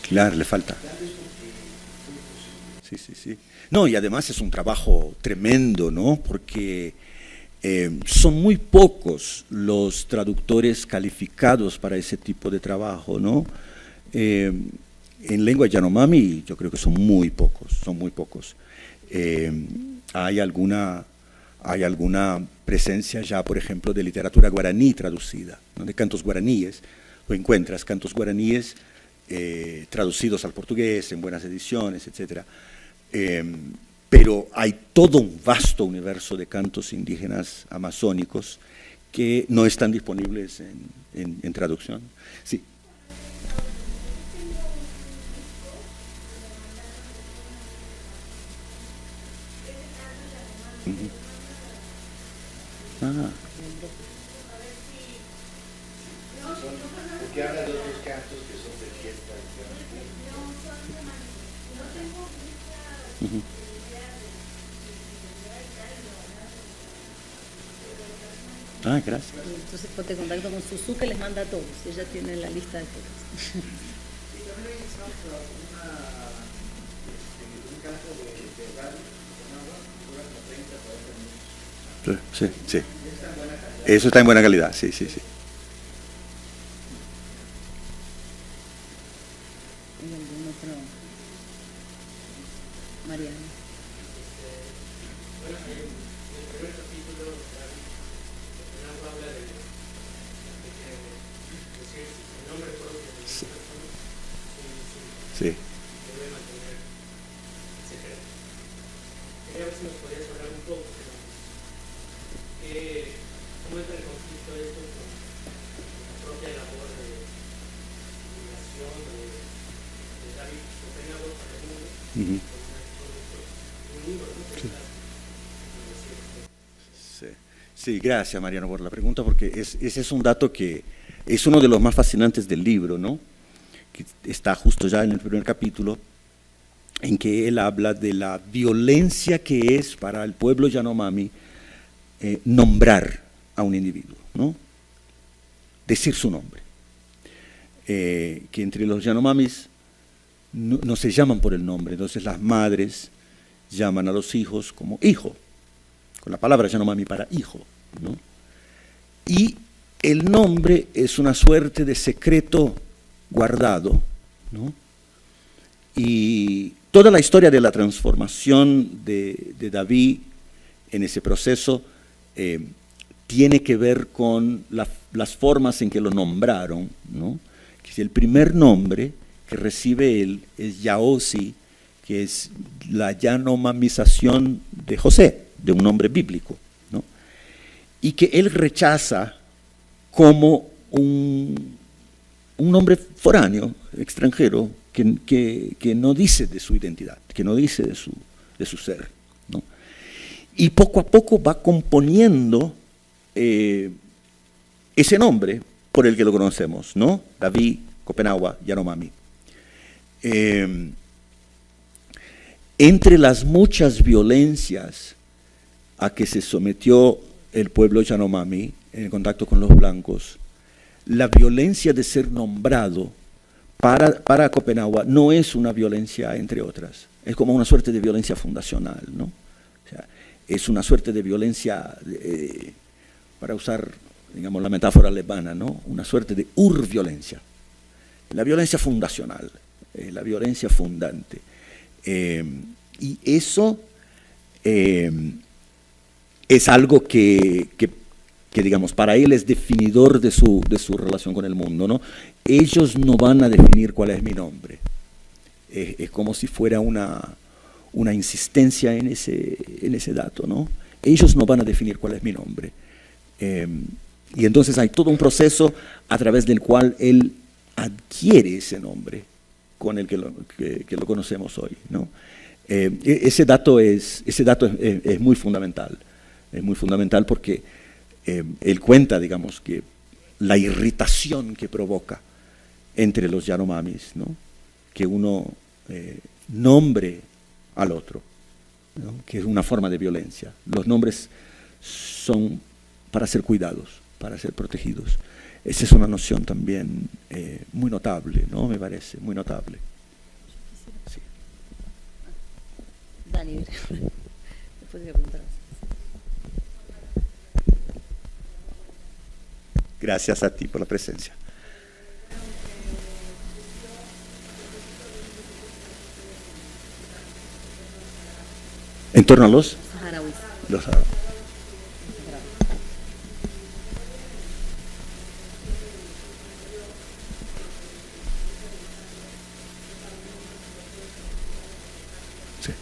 Claro, le falta. Sí, sí, sí. No, y además es un trabajo tremendo, ¿no? Porque son muy pocos los traductores calificados para ese tipo de trabajo, ¿no? En lengua Yanomami yo creo que son muy pocos, son muy pocos. Hay alguna presencia ya, por ejemplo, de literatura guaraní traducida, ¿no? De cantos guaraníes. O encuentras cantos guaraníes traducidos al portugués en buenas ediciones, etc. Pero hay todo un vasto universo de cantos indígenas amazónicos que no están disponibles en traducción. Sí. Uh-huh. Ah. Porque habla de otros cantos que son de fiesta. Uh-huh. Ah, gracias. Entonces ponte en contacto con Susu, que les manda a todos. Ella tiene la lista de todos. Y también hay un canto de radio con agua, dura como 30, 40 minutos. Sí, sí. Eso está en buena calidad, sí, sí, sí. ¿Hay algún otro? Mariano. Bueno, el primer capítulo habla de que decir el nombre propio de las personas Sí. debe mantener secreto. Quería ver si nos podías hablar un poco de cómo entra el conflicto esto con la propia labor de divulgación de David Copenhague para el mundo. Uh-huh. Un libro, ¿no? Sí. Sí, gracias Mariano por la pregunta, porque ese es un dato que es uno de los más fascinantes del libro, ¿no? que está justo ya en el primer capítulo, en que él habla de la violencia que es para el pueblo Yanomami nombrar a un individuo, ¿no? Decir su nombre. Que entre los Yanomamis no se llaman por el nombre, entonces las madres llaman a los hijos como hijo, con la palabra Yanomami para hijo, ¿no? Y el nombre es una suerte de secreto guardado, ¿no? Y toda la historia de la transformación de David en ese proceso tiene que ver con las formas en que lo nombraron, ¿no? Que el primer nombre que recibe él es Yaosi, que es la yanomamización de José, de un nombre bíblico, ¿no? Y que él rechaza como un nombre foráneo, extranjero, que no dice de su identidad, que no dice de su ser, ¿no? Y poco a poco va componiendo ese nombre por el que lo conocemos, ¿no? David Copenhague Yanomami. Entre las muchas violencias a que se sometió el pueblo Yanomami en el contacto con los blancos, la violencia de ser nombrado para Copenhague no es una violencia entre otras, es como una suerte de violencia fundacional, ¿no? O sea, es una suerte de violencia, para usar, digamos, la metáfora alemana, ¿no? Una suerte de urviolencia, la violencia fundacional, la violencia fundante. Y eso es algo que, digamos, para él es definidor de su relación con el mundo, ¿no? Ellos no van a definir cuál es mi nombre. Es como si fuera una insistencia en ese dato, ¿no? Ellos no van a definir cuál es mi nombre. Y entonces hay todo un proceso a través del cual él adquiere ese nombre con el que lo conocemos hoy, ¿no? Ese dato es muy fundamental. Es muy fundamental porque él cuenta, digamos, que la irritación que provoca entre los Yanomamis, ¿no? Que uno nombre al otro, ¿no? Que es una forma de violencia. Los nombres son para ser cuidados, para ser protegidos. Esa es una noción también muy notable, ¿no? Me parece, muy notable. Sí. Dani, después de preguntar. Gracias a ti por la presencia. En torno a los Saharauis. saharauis. Sí.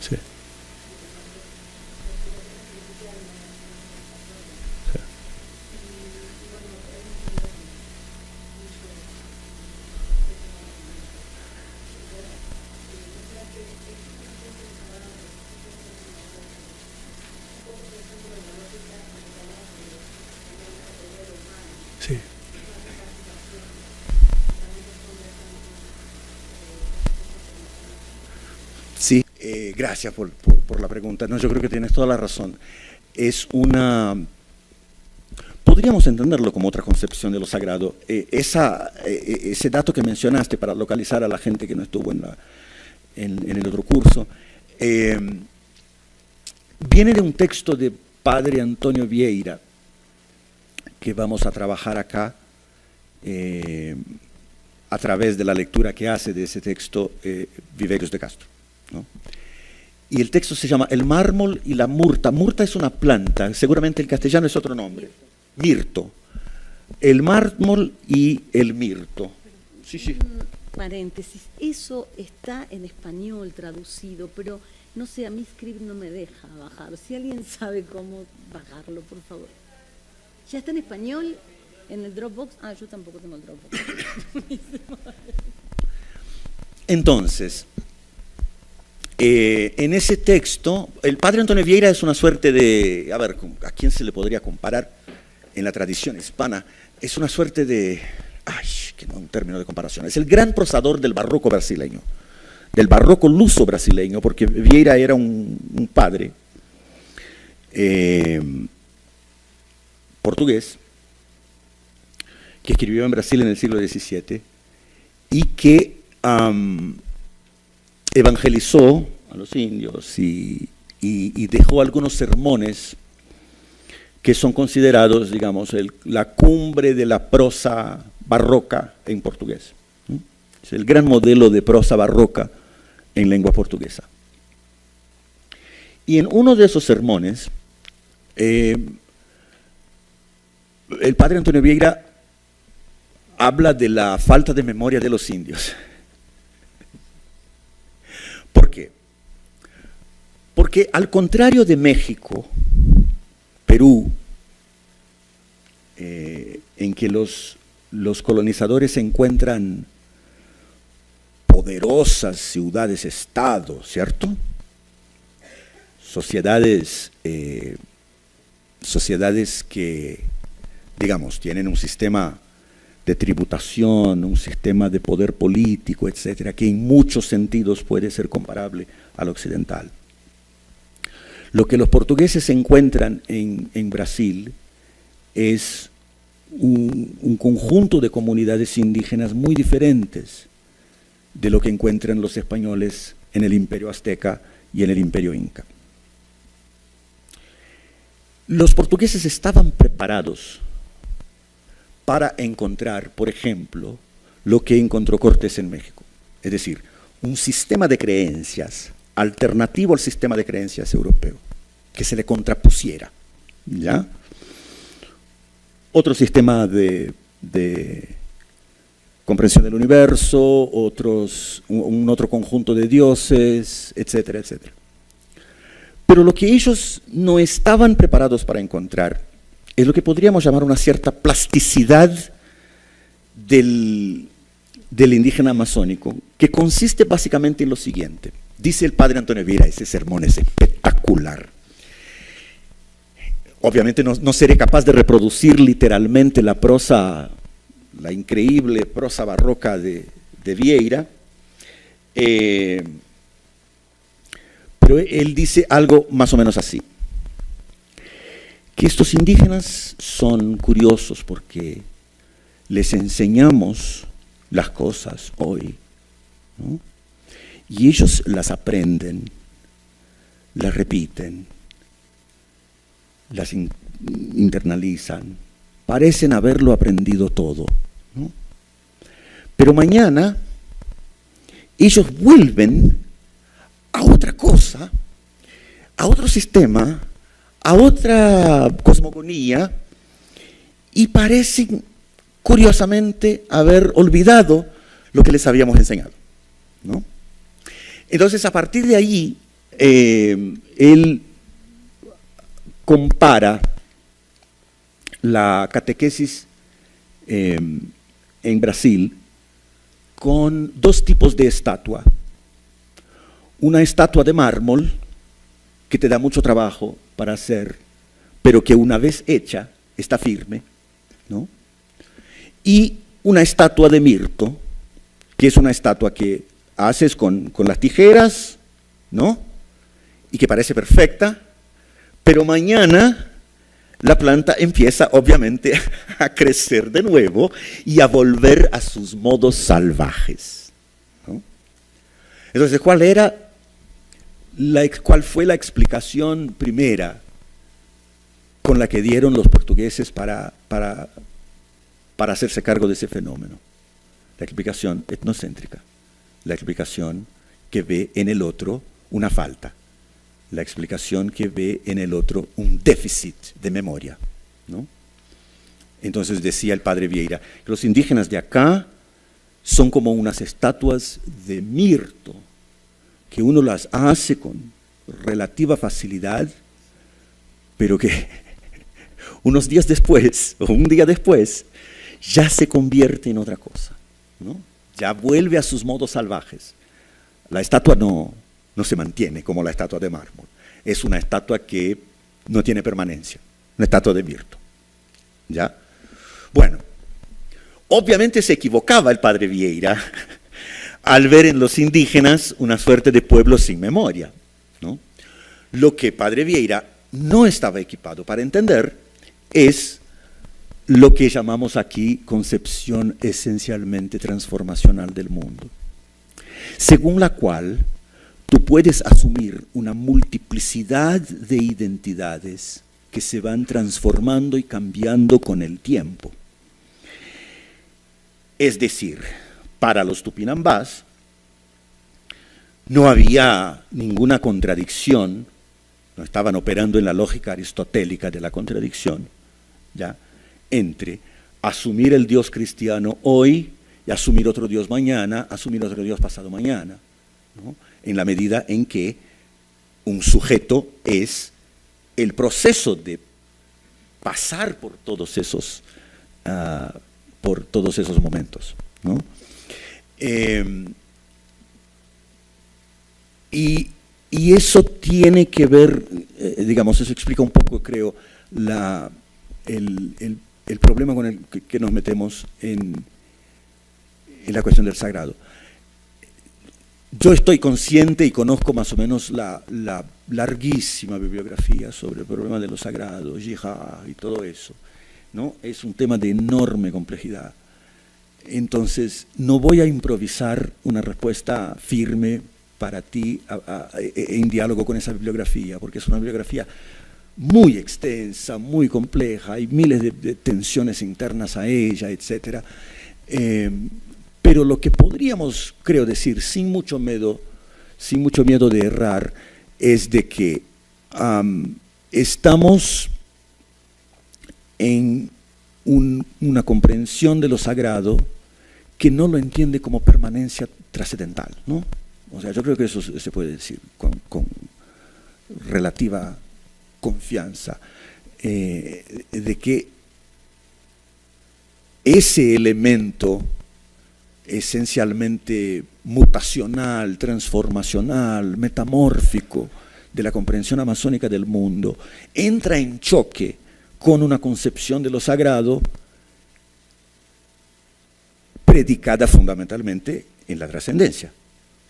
Sí. Sí. Sí, gracias por la pregunta. No, yo creo que tienes toda la razón. Podríamos entenderlo como otra concepción de lo sagrado. Ese dato que mencionaste para localizar a la gente que no estuvo en el otro curso, viene de un texto de Padre Antonio Vieira, que vamos a trabajar acá a través de la lectura que hace de ese texto Viveiros de Castro, ¿no? Y el texto se llama El mármol y la murta. Murta es una planta, seguramente en castellano es otro nombre. Mirto. El mármol y el mirto. Sí, sí. Paréntesis, eso está en español traducido, pero no sé, a mí Script no me deja bajar. Si alguien sabe cómo bajarlo, por favor. ¿Ya está en español en el Dropbox? Ah, yo tampoco tengo el Dropbox. Entonces, En ese texto, el padre Antonio Vieira es una suerte de, a ver, ¿a quién se le podría comparar en la tradición hispana? Es una suerte de, que no un término de comparación, es el gran prosador del barroco brasileño, del barroco luso brasileño, porque Vieira era un padre portugués que escribió en Brasil en el siglo XVII y que evangelizó a los indios y dejó algunos sermones que son considerados, digamos, la cumbre de la prosa barroca en portugués. Es el gran modelo de prosa barroca en lengua portuguesa. Y en uno de esos sermones, el padre Antonio Vieira habla de la falta de memoria de los indios. ¿Por qué? Porque al contrario de México, Perú, en que los colonizadores encuentran poderosas ciudades-estado, ¿cierto? Sociedades que, digamos, tienen un sistema de tributación, un sistema de poder político, etcétera, que en muchos sentidos puede ser comparable al occidental. Lo que los portugueses encuentran en Brasil es un conjunto de comunidades indígenas muy diferentes de lo que encuentran los españoles en el Imperio Azteca y en el Imperio Inca. Los portugueses estaban preparados para encontrar, por ejemplo, lo que encontró Cortés en México, es decir, un sistema de creencias alternativo al sistema de creencias europeo, que se le contrapusiera, ¿ya? Otro sistema de comprensión del universo, un otro conjunto de dioses, etcétera, etcétera. Pero lo que ellos no estaban preparados para encontrar es lo que podríamos llamar una cierta plasticidad del indígena amazónico, que consiste básicamente en lo siguiente. Dice el padre Antonio Vieira, ese sermón es espectacular. Obviamente no seré capaz de reproducir literalmente la prosa, la increíble prosa barroca de Vieira, pero él dice algo más o menos así, que estos indígenas son curiosos porque les enseñamos las cosas hoy, ¿no? Y ellos las aprenden, las repiten, las internalizan, parecen haberlo aprendido todo, ¿no? Pero mañana ellos vuelven a otra cosa, a otro sistema, a otra cosmogonía, y parecen curiosamente haber olvidado lo que les habíamos enseñado, ¿no? Entonces, a partir de ahí, él compara la catequesis en Brasil con dos tipos de estatua. Una estatua de mármol, que te da mucho trabajo para hacer, pero que una vez hecha está firme, ¿no? Y una estatua de mirto, que es una estatua que haces con las tijeras, ¿no? Y que parece perfecta, pero mañana la planta empieza obviamente a crecer de nuevo y a volver a sus modos salvajes, ¿no? Entonces, ¿cuál fue la explicación primera con la que dieron los portugueses para hacerse cargo de ese fenómeno? La explicación etnocéntrica, la explicación que ve en el otro una falta, la explicación que ve en el otro un déficit de memoria, ¿no? Entonces decía el padre Vieira que los indígenas de acá son como unas estatuas de mirto, que uno las hace con relativa facilidad, pero que unos días después, o un día después, ya se convierte en otra cosa, ¿no? Ya vuelve a sus modos salvajes. La estatua no no se mantiene como la estatua de mármol. Es una estatua que no tiene permanencia, una estatua de Virto. ¿Ya? Bueno, obviamente se equivocaba el padre Vieira al ver en los indígenas una suerte de pueblo sin memoria, ¿no? Lo que padre Vieira no estaba equipado para entender es lo que llamamos aquí concepción esencialmente transformacional del mundo, según la cual tú puedes asumir una multiplicidad de identidades que se van transformando y cambiando con el tiempo. Es decir, para los tupinambás no había ninguna contradicción, no estaban operando en la lógica aristotélica de la contradicción, ¿ya?, entre asumir el Dios cristiano hoy y asumir otro Dios mañana, asumir otro Dios pasado mañana, ¿no?, en la medida en que un sujeto es el proceso de pasar por todos esos momentos, ¿no? Y eso tiene que ver, digamos, eso explica un poco, creo, el problema con el que nos metemos en la cuestión del sagrado. Yo estoy consciente y conozco más o menos la larguísima bibliografía sobre el problema de lo sagrado, yihad y todo eso, ¿no? Es un tema de enorme complejidad. Entonces, no voy a improvisar una respuesta firme para ti en diálogo con esa bibliografía, porque es una bibliografía muy extensa, muy compleja, hay miles de tensiones internas a ella, etc. Pero lo que podríamos, creo, decir sin mucho miedo de errar, es de que estamos en una comprensión de lo sagrado que no lo entiende como permanencia trascendental, ¿no? O sea, yo creo que eso se puede decir con relativa confianza, de que ese elemento esencialmente mutacional, transformacional, metamórfico de la comprensión amazónica del mundo entra en choque con una concepción de lo sagrado predicada fundamentalmente en la trascendencia,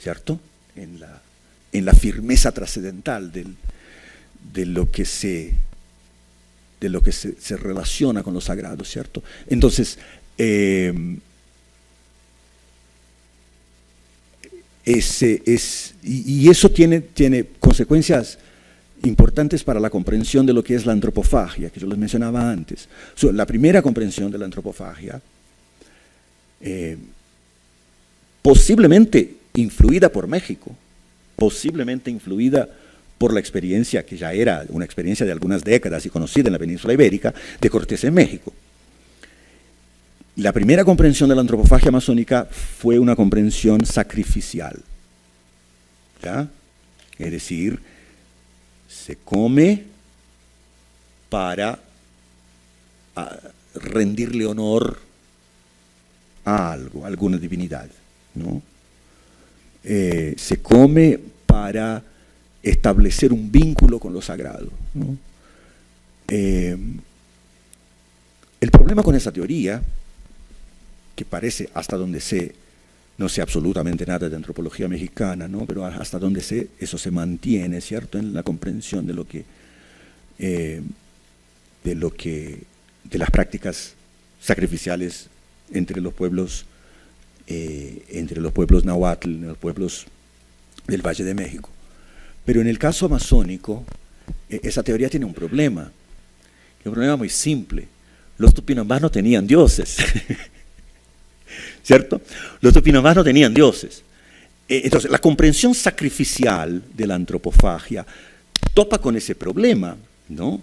¿cierto? En la firmeza trascendental de lo que se relaciona con lo sagrado, ¿cierto? Entonces, y eso tiene consecuencias importantes para la comprensión de lo que es la antropofagia, que yo les mencionaba antes. La primera comprensión de la antropofagia, posiblemente influida por México, posiblemente influida por la experiencia, que ya era una experiencia de algunas décadas y conocida en la península ibérica, de Cortés en México. La primera comprensión de la antropofagia amazónica fue una comprensión sacrificial, ¿ya? Es decir, se come para rendirle honor a algo, a alguna divinidad, ¿no? Se come para establecer un vínculo con lo sagrado, ¿no? El problema con esa teoría, que parece, hasta donde sé, no sé absolutamente nada de antropología mexicana, ¿no?, pero hasta donde sé, eso se mantiene, ¿cierto?, en la comprensión de las prácticas sacrificiales entre los pueblos náhuatl, los pueblos del Valle de México. Pero en el caso amazónico, esa teoría tiene un problema muy simple. Los tupinambás no tenían dioses, ¿cierto? Los tupinambás no tenían dioses. Entonces, la comprensión sacrificial de la antropofagia topa con ese problema, ¿no?,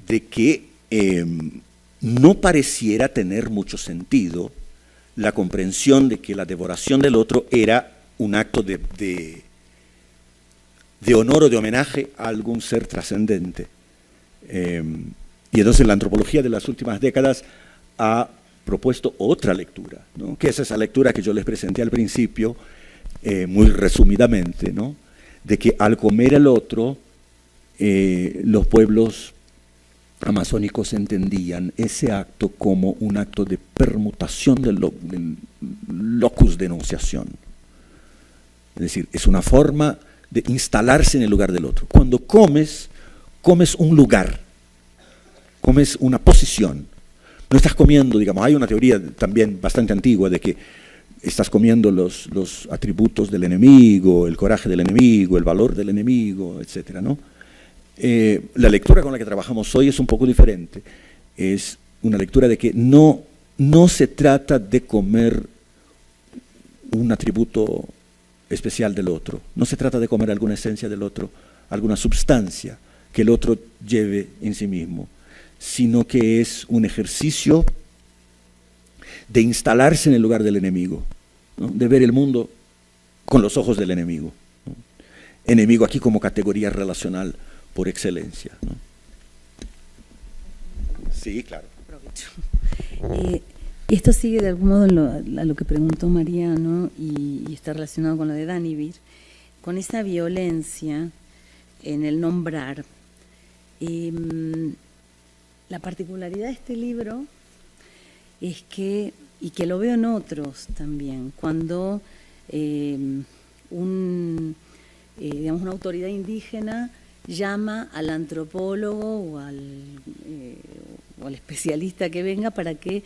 de que no pareciera tener mucho sentido la comprensión de que la devoración del otro era un acto de honor o de homenaje a algún ser trascendente. Y entonces la antropología de las últimas décadas ha propuesto otra lectura, ¿no?, que es esa lectura que yo les presenté al principio, muy resumidamente, ¿no?, de que al comer al otro, los pueblos amazónicos entendían ese acto como un acto de permutación del locus de enunciación. Es decir, es una forma de instalarse en el lugar del otro. Cuando comes, comes un lugar, comes una posición. No estás comiendo, digamos, hay una teoría también bastante antigua de que estás comiendo los atributos del enemigo, el coraje del enemigo, el valor del enemigo, etcétera, ¿no? La lectura con la que trabajamos hoy es un poco diferente. Es una lectura de que no se trata de comer un atributo especial del otro, no se trata de comer alguna esencia del otro, alguna substancia que el otro lleve en sí mismo, sino que es un ejercicio de instalarse en el lugar del enemigo, ¿no? De ver el mundo con los ojos del enemigo, ¿no? Enemigo aquí como categoría relacional por excelencia, ¿no? Sí, claro. Y esto sigue de algún modo a lo que preguntó Mariano y está relacionado con lo de Dannevirth, con esa violencia en el nombrar. La particularidad de este libro es que, y que lo veo en otros también, cuando digamos, una autoridad indígena llama al antropólogo o al especialista que venga para que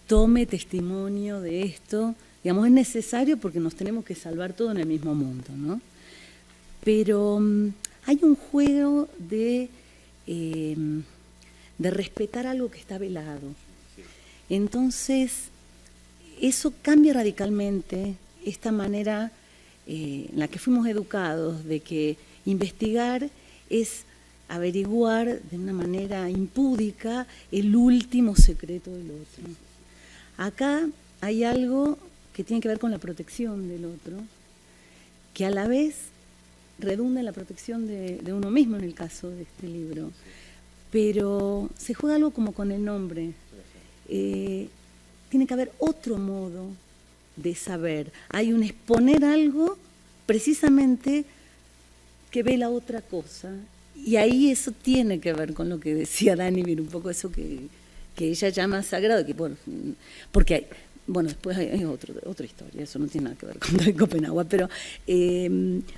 tome testimonio de esto. Digamos, es necesario porque nos tenemos que salvar todo en el mismo mundo, ¿no? Pero hay un juego de respetar algo que está velado. Entonces, eso cambia radicalmente esta manera en la que fuimos educados, de que investigar es averiguar de una manera impúdica el último secreto del otro. Acá hay algo que tiene que ver con la protección del otro, que a la vez redunda en la protección de uno mismo en el caso de este libro, pero se juega algo como con el nombre. Tiene que haber otro modo de saber. Hay un exponer algo precisamente que ve la otra cosa, y ahí eso tiene que ver con lo que decía Dannevirth, un poco eso que ella llama sagrado, que porque hay, bueno, después hay otra historia, eso no tiene nada que ver con Copenhague,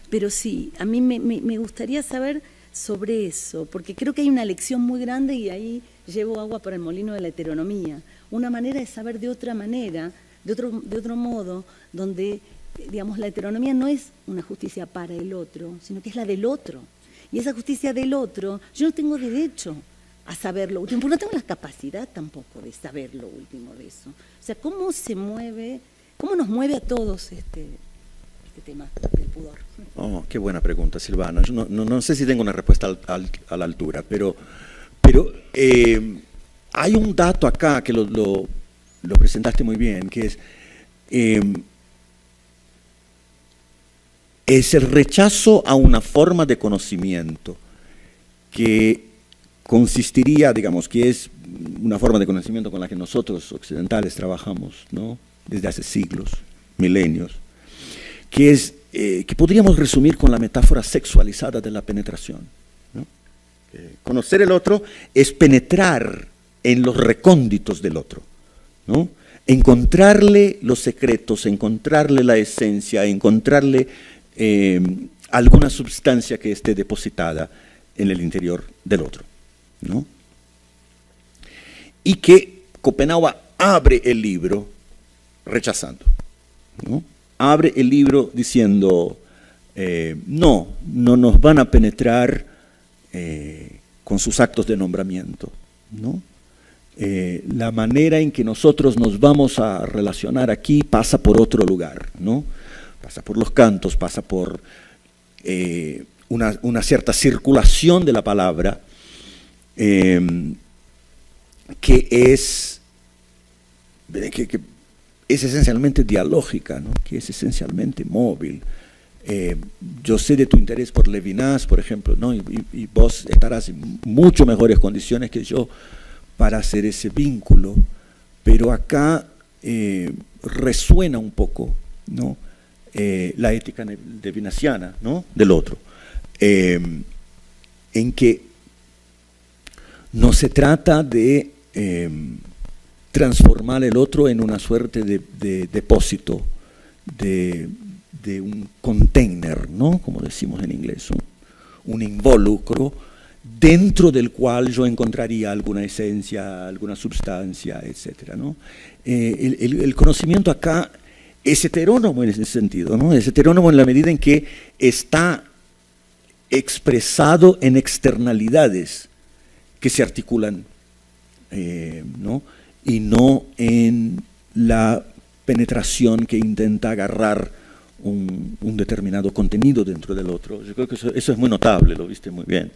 pero sí, a mí me gustaría saber sobre eso, porque creo que hay una lección muy grande y ahí llevo agua para el molino de la heteronomía, una manera de saber de otra manera, de otro modo, donde, digamos, la heteronomía no es una justicia para el otro, sino que es la del otro. Y esa justicia del otro, yo no tengo derecho a saber lo último, porque no tengo la capacidad tampoco de saber lo último de eso. O sea, ¿cómo nos mueve a todos este tema del pudor? Oh, qué buena pregunta, Silvana. Yo no sé si tengo una respuesta a la altura, pero hay un dato acá que lo presentaste muy bien, que es el rechazo a una forma de conocimiento que consistiría, digamos, que es una forma de conocimiento con la que nosotros occidentales trabajamos, ¿no? Desde hace siglos, milenios, que podríamos resumir con la metáfora sexualizada de la penetración, ¿no? Conocer el otro es penetrar en los recónditos del otro, ¿no? Encontrarle los secretos, encontrarle la esencia, encontrarle alguna sustancia que esté depositada en el interior del otro, ¿no? Y que Copenhague abre el libro rechazando, ¿no? Abre el libro diciendo, no nos van a penetrar con sus actos de nombramiento, ¿no? La manera en que nosotros nos vamos a relacionar aquí pasa por otro lugar, ¿no? Pasa por los cantos, pasa por una cierta circulación de la palabra que es esencialmente dialógica, ¿no? Que es esencialmente móvil. Yo sé de tu interés por Levinas, por ejemplo, ¿no? y vos estarás en mucho mejores condiciones que yo para hacer ese vínculo, pero acá resuena un poco, ¿no? la ética levinasiana, ¿no?, del otro, en que no se trata de transformar el otro en una suerte de depósito, de un container, ¿no?, como decimos en inglés, un involucro dentro del cual yo encontraría alguna esencia, alguna sustancia, etc., ¿no? El conocimiento acá es heterónomo en ese sentido, ¿no? Es heterónomo en la medida en que está expresado en externalidades que se articulan, ¿no?, y no en la penetración que intenta agarrar un determinado contenido dentro del otro. Yo creo que eso es muy notable, lo viste muy bien.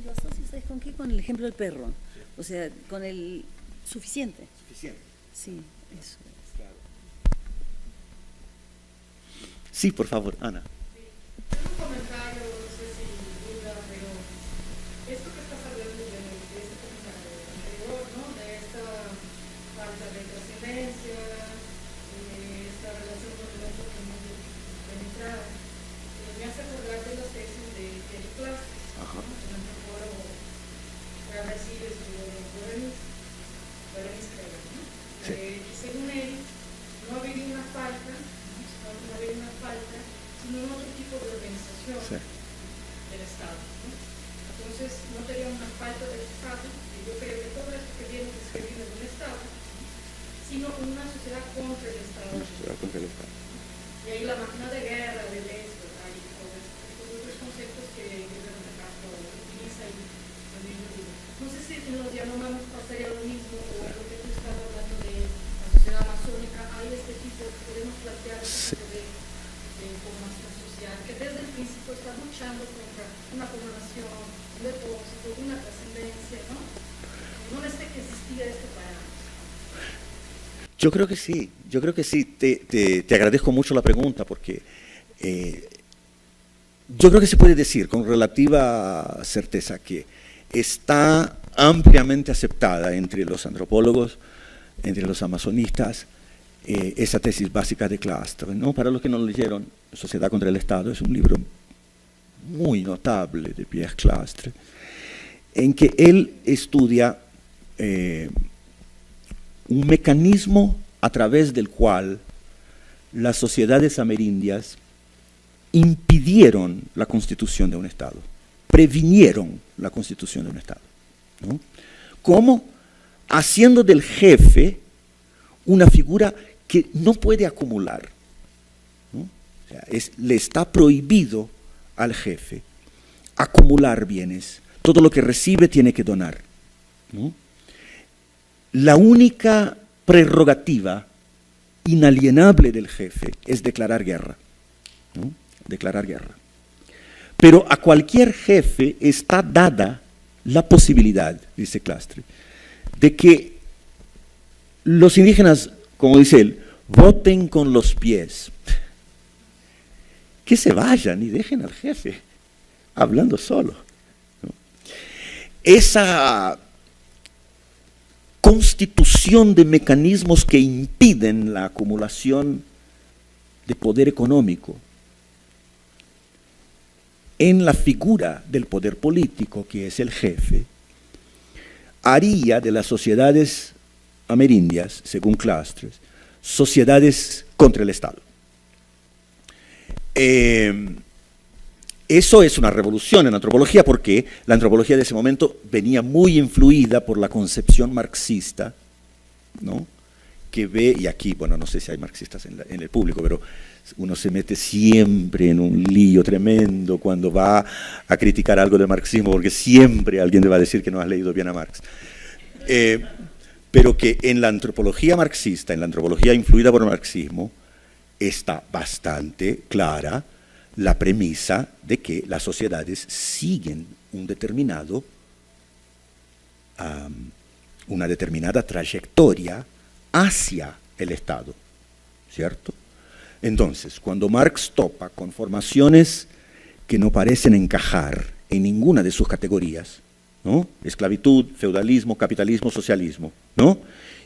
¿Lo asocias, sabes con qué? Con el ejemplo del perro. O sea, con el suficiente. Suficiente. Sí, eso es. Claro. Sí, por favor, Ana. Un comentario, no sé si duda, pero esto que estás hablando de este comentario anterior, ¿no?, de esta falta de trascendencia, esta relación con el otro que no penetrada, me hace acordar de las tesis de Kelly Clarkson, ¿no?, un antropólogo que habrá sido Berenice, creo, ¿no? Sí. Según él, no ha habido una falta, sino en otro tipo de organización, sí, del Estado, ¿no? Entonces, no sería una falta del Estado, y yo creo que todo esto que viene de escribir de un Estado, sino una sociedad contra el Estado. Una sociedad contra el Estado. Y ahí la máquina de guerra, de esto, hay estos otros conceptos que Guillermo Castro utiliza y también yo digo. No sé si en los dianomamas pasaría lo mismo, o lo que tú estás hablando de la sociedad amazónica, hay este tipo, podemos plantear este tipo de información social, que desde el principio está luchando contra una acumulación, un depósito, una trascendencia, ¿no? No desde que existía esto para antes. Yo creo que sí. Te agradezco mucho la pregunta porque yo creo que se puede decir con relativa certeza que está ampliamente aceptada entre los antropólogos, entre los amazonistas, esa tesis básica de Clastres, ¿no? Para los que no lo leyeron, Sociedad contra el Estado es un libro muy notable de Pierre Clastres, en que él estudia un mecanismo a través del cual las sociedades amerindias impidieron la constitución de un Estado, previnieron la constitución de un Estado, ¿no? ¿Cómo? Haciendo del jefe una figura que no puede acumular, ¿no? O sea, le está prohibido al jefe acumular bienes, todo lo que recibe tiene que donar, ¿no? La única prerrogativa inalienable del jefe es declarar guerra, ¿no? Declarar guerra. Pero a cualquier jefe está dada la posibilidad, dice Clastres, de que los indígenas, como dice él, voten con los pies, que se vayan y dejen al jefe hablando solo, ¿no? Esa constitución de mecanismos que impiden la acumulación de poder económico en la figura del poder político, que es el jefe, haría de las sociedades amerindias, según Clastres, sociedades contra el Estado. Eso es una revolución en la antropología, porque la antropología de ese momento venía muy influida por la concepción marxista, ¿no? Que ve, y aquí, bueno, no sé si hay marxistas en el público, pero uno se mete siempre en un lío tremendo cuando va a criticar algo del marxismo, porque siempre alguien le va a decir que no has leído bien a Marx. Pero que en la antropología marxista, en la antropología influida por el marxismo, está bastante clara la premisa de que las sociedades siguen una determinada trayectoria hacia el Estado, ¿cierto? Entonces, cuando Marx topa con formaciones que no parecen encajar en ninguna de sus categorías, ¿no? Esclavitud, feudalismo, capitalismo, socialismo, ¿no?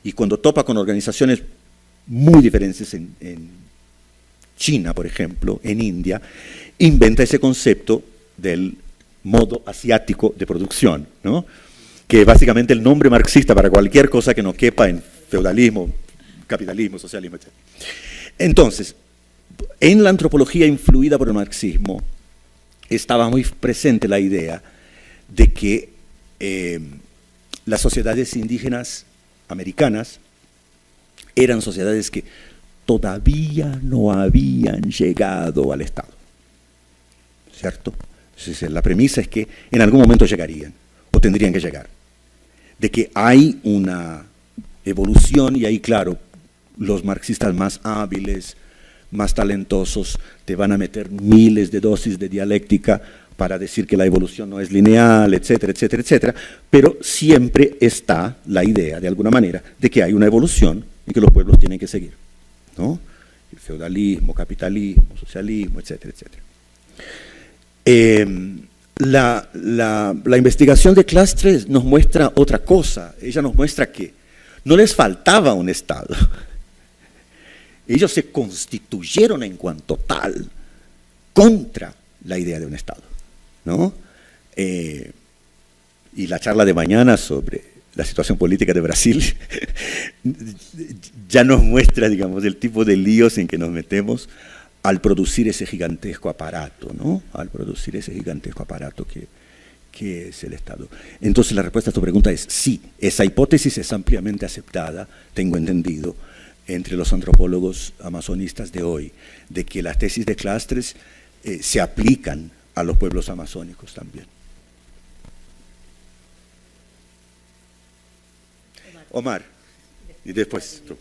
Y cuando topa con organizaciones muy diferentes China, por ejemplo, en India, inventa ese concepto del modo asiático de producción, ¿no? Que es básicamente el nombre marxista para cualquier cosa que no quepa en feudalismo, capitalismo, socialismo, etc. Entonces, en la antropología influida por el marxismo, estaba muy presente la idea de que las sociedades indígenas americanas eran sociedades que todavía no habían llegado al Estado, ¿cierto? Entonces, la premisa es que en algún momento llegarían, o tendrían que llegar, de que hay una evolución, y ahí, claro, los marxistas más hábiles, más talentosos, te van a meter miles de dosis de dialéctica para decir que la evolución no es lineal, etcétera, etcétera, etcétera, pero siempre está la idea, de alguna manera, de que hay una evolución y que los pueblos tienen que seguir, ¿no? El feudalismo, capitalismo, socialismo, etcétera, etcétera. La investigación de Clastres nos muestra otra cosa. Ella nos muestra que no les faltaba un Estado. Ellos se constituyeron en cuanto tal contra la idea de un Estado, ¿no? Y la charla de mañana sobre la situación política de Brasil ya nos muestra, digamos, el tipo de líos en que nos metemos al producir ese gigantesco aparato, ¿no? Al producir ese gigantesco aparato que es el Estado. Entonces la respuesta a tu pregunta es sí, esa hipótesis es ampliamente aceptada, tengo entendido, entre los antropólogos amazonistas de hoy, de que las tesis de Clastres se aplican a los pueblos amazónicos también. Omar, y después tú.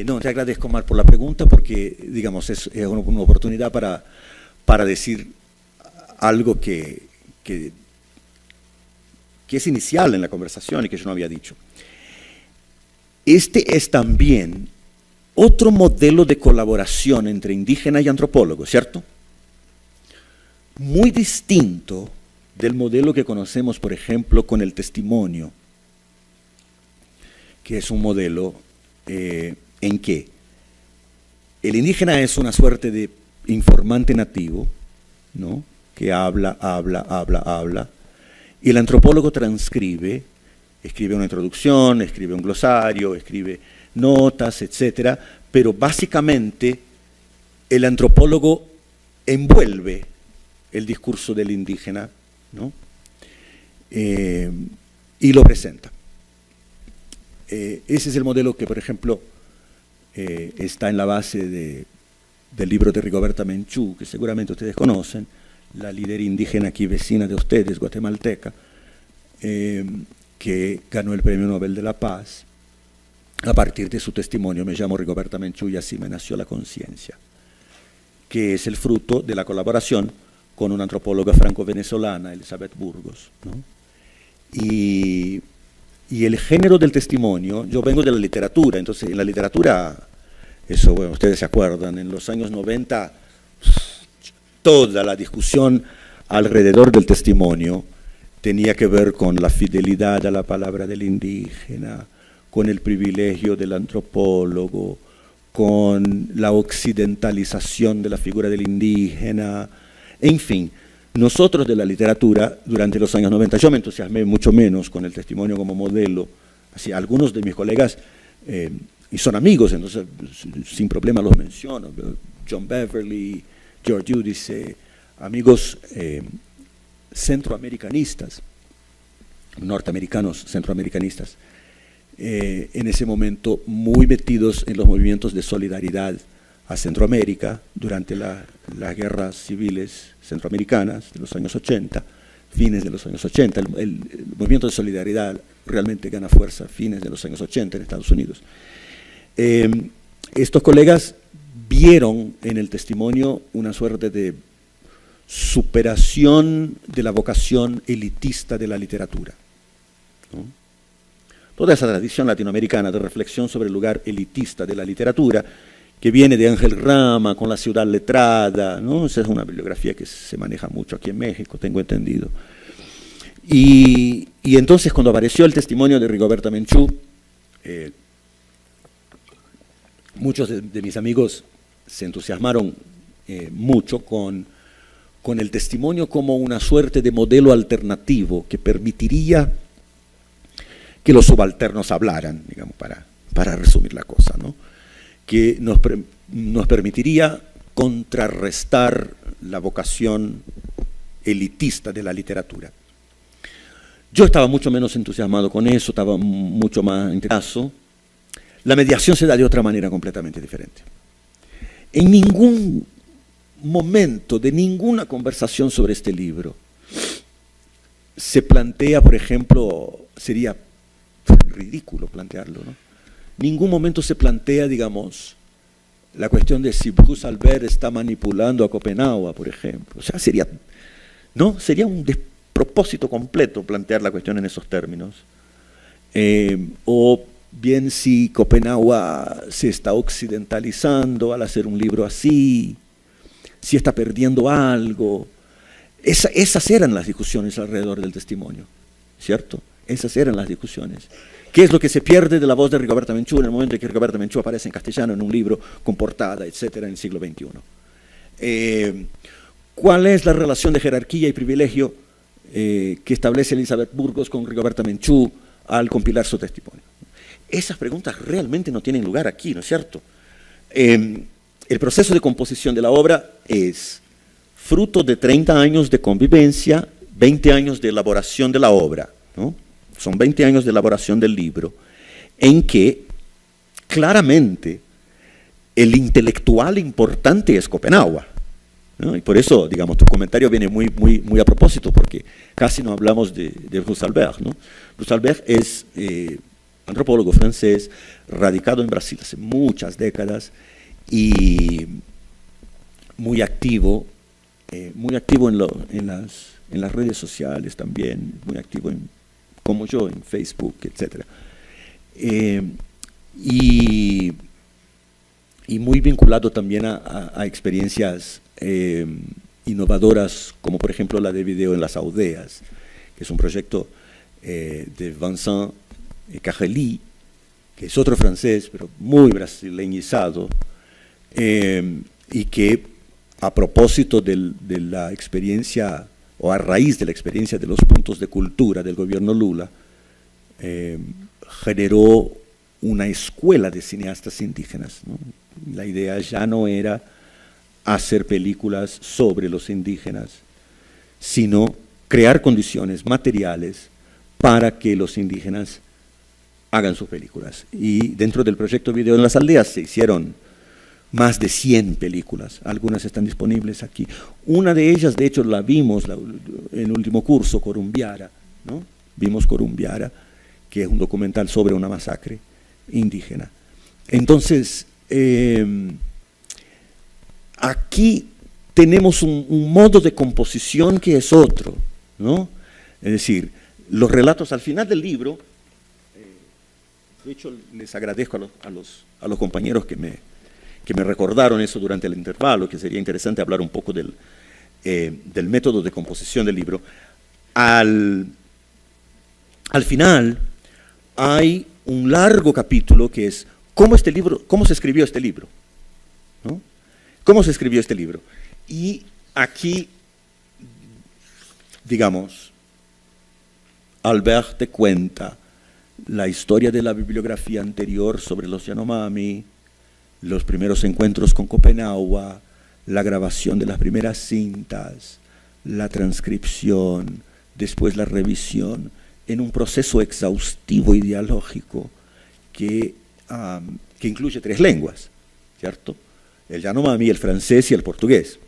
No, te agradezco, Omar, por la pregunta, porque, digamos, es una oportunidad para decir algo que es inicial en la conversación y que yo no había dicho. Este es también otro modelo de colaboración entre indígena y antropólogo, ¿cierto? Muy distinto del modelo que conocemos, por ejemplo, con el testimonio, que es un modelo en que el indígena es una suerte de informante nativo, ¿no? Que habla, y el antropólogo transcribe, escribe una introducción, escribe un glosario, escribe notas, etcétera, pero básicamente el antropólogo envuelve el discurso del indígena, ¿no? Y lo presenta. Ese es el modelo que, por ejemplo, está en la base del libro de Rigoberta Menchú, que seguramente ustedes conocen, la líder indígena aquí vecina de ustedes, guatemalteca, que ganó el Premio Nobel de la Paz. A partir de su testimonio, me llamo Rigoberta Menchú y así me nació la conciencia, que es el fruto de la colaboración con una antropóloga franco-venezolana, Elizabeth Burgos, ¿no? Y el género del testimonio, yo vengo de la literatura, entonces en la literatura, eso, bueno, ustedes se acuerdan, en los años 90, toda la discusión alrededor del testimonio tenía que ver con la fidelidad a la palabra del indígena, con el privilegio del antropólogo, con la occidentalización de la figura del indígena, en fin. Nosotros de la literatura, durante los años 90, yo me entusiasmé mucho menos con el testimonio como modelo. Así, algunos de mis colegas, y son amigos, entonces sin problema los menciono, John Beverly, George Giudice, amigos centroamericanistas, norteamericanos centroamericanistas, en ese momento muy metidos en los movimientos de solidaridad a Centroamérica durante las guerras civiles centroamericanas de los años 80, fines de los años 80. El movimiento de solidaridad realmente gana fuerza a fines de los años 80 en Estados Unidos. Estos colegas vieron en el testimonio una suerte de superación de la vocación elitista de la literatura, ¿no? Toda esa tradición latinoamericana de reflexión sobre el lugar elitista de la literatura, que viene de Ángel Rama con La ciudad letrada, ¿no? Esa es una bibliografía que se maneja mucho aquí en México, tengo entendido. Y entonces cuando apareció el testimonio de Rigoberta Menchú, muchos de mis amigos se entusiasmaron mucho con el testimonio como una suerte de modelo alternativo que permitiría que los subalternos hablaran, digamos, para resumir la cosa, ¿no? Que nos permitiría contrarrestar la vocación elitista de la literatura. Yo estaba mucho menos entusiasmado con eso, estaba mucho más interesado. La mediación se da de otra manera completamente diferente. En ningún momento de ninguna conversación sobre este libro se plantea, por ejemplo, sería ridículo plantearlo, ¿no? Ningún momento se plantea, digamos, la cuestión de si Bruce Albert está manipulando a Copenhague, por ejemplo. O sea, sería un despropósito completo plantear la cuestión en esos términos. O bien si Copenhague se está occidentalizando al hacer un libro así, si está perdiendo algo. Esas eran las discusiones alrededor del testimonio, ¿cierto? Esas eran las discusiones. ¿Qué es lo que se pierde de la voz de Rigoberta Menchú en el momento en que Rigoberta Menchú aparece en castellano en un libro con portada, etcétera, en el siglo XXI? ¿Cuál es la relación de jerarquía y privilegio que establece Elizabeth Burgos con Rigoberta Menchú al compilar su testimonio? Esas preguntas realmente no tienen lugar aquí, ¿no es cierto? El proceso de composición de la obra es fruto de 30 años de convivencia, 20 años de elaboración de la obra, ¿no? Son 20 años de elaboración del libro, en que claramente el intelectual importante es Copenhague, ¿no? Y por eso, digamos, tu comentario viene muy a propósito, porque casi no hablamos de Bruce Albert, ¿no? Bruce Albert es antropólogo francés, radicado en Brasil hace muchas décadas y muy activo en las redes sociales también, muy activo como yo en Facebook, etc. Y muy vinculado también a experiencias innovadoras, como por ejemplo la de Video en las Aldeas, que es un proyecto de Vincent Cajely, que es otro francés, pero muy brasileñizado, y que a propósito de la experiencia, o a raíz de la experiencia de los puntos de cultura del gobierno Lula, generó una escuela de cineastas indígenas, ¿no? La idea ya no era hacer películas sobre los indígenas, sino crear condiciones materiales para que los indígenas hagan sus películas. Y dentro del proyecto Video en las Aldeas se hicieron más de 100 películas, algunas están disponibles aquí. Una de ellas, de hecho, la vimos en el último curso, Corumbiara, ¿no? Vimos Corumbiara, que es un documental sobre una masacre indígena. Entonces, aquí tenemos un modo de composición que es otro, ¿no? Es decir, los relatos al final del libro, de hecho les agradezco a los compañeros que me recordaron eso durante el intervalo, que sería interesante hablar un poco del método de composición del libro. Al final hay un largo capítulo que es cómo se escribió este libro, ¿no? ¿Cómo se escribió este libro? Y aquí, digamos, Albert te cuenta la historia de la bibliografía anterior sobre los Yanomami, los primeros encuentros con Copenhague, la grabación de las primeras cintas, la transcripción, después la revisión, en un proceso exhaustivo y dialógico que incluye 3 lenguas, ¿cierto? El Yanomami, el francés y el portugués.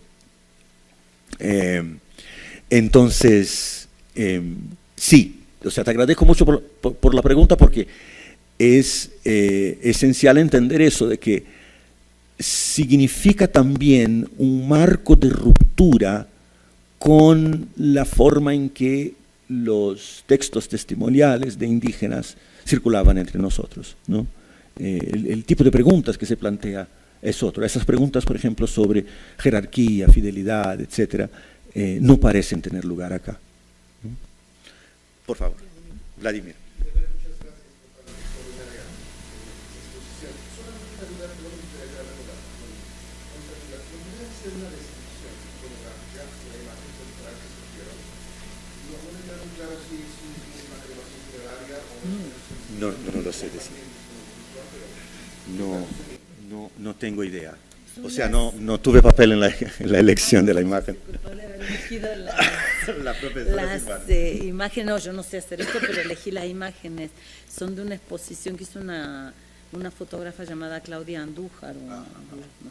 Entonces, sí, o sea, te agradezco mucho por la pregunta, porque es esencial entender eso, de que significa también un marco de ruptura con la forma en que los textos testimoniales de indígenas circulaban entre nosotros, ¿no? El tipo de preguntas que se plantea es otro. Esas preguntas, por ejemplo, sobre jerarquía, fidelidad, etcétera, no parecen tener lugar acá. Por favor, Vladimir. No lo sé decir. No tengo idea. O sea, no tuve papel en la elección de la imagen. Las imágenes, no, yo no sé hacer esto, pero elegí las imágenes. Son de una exposición que hizo una fotógrafa llamada Claudia Andújar, no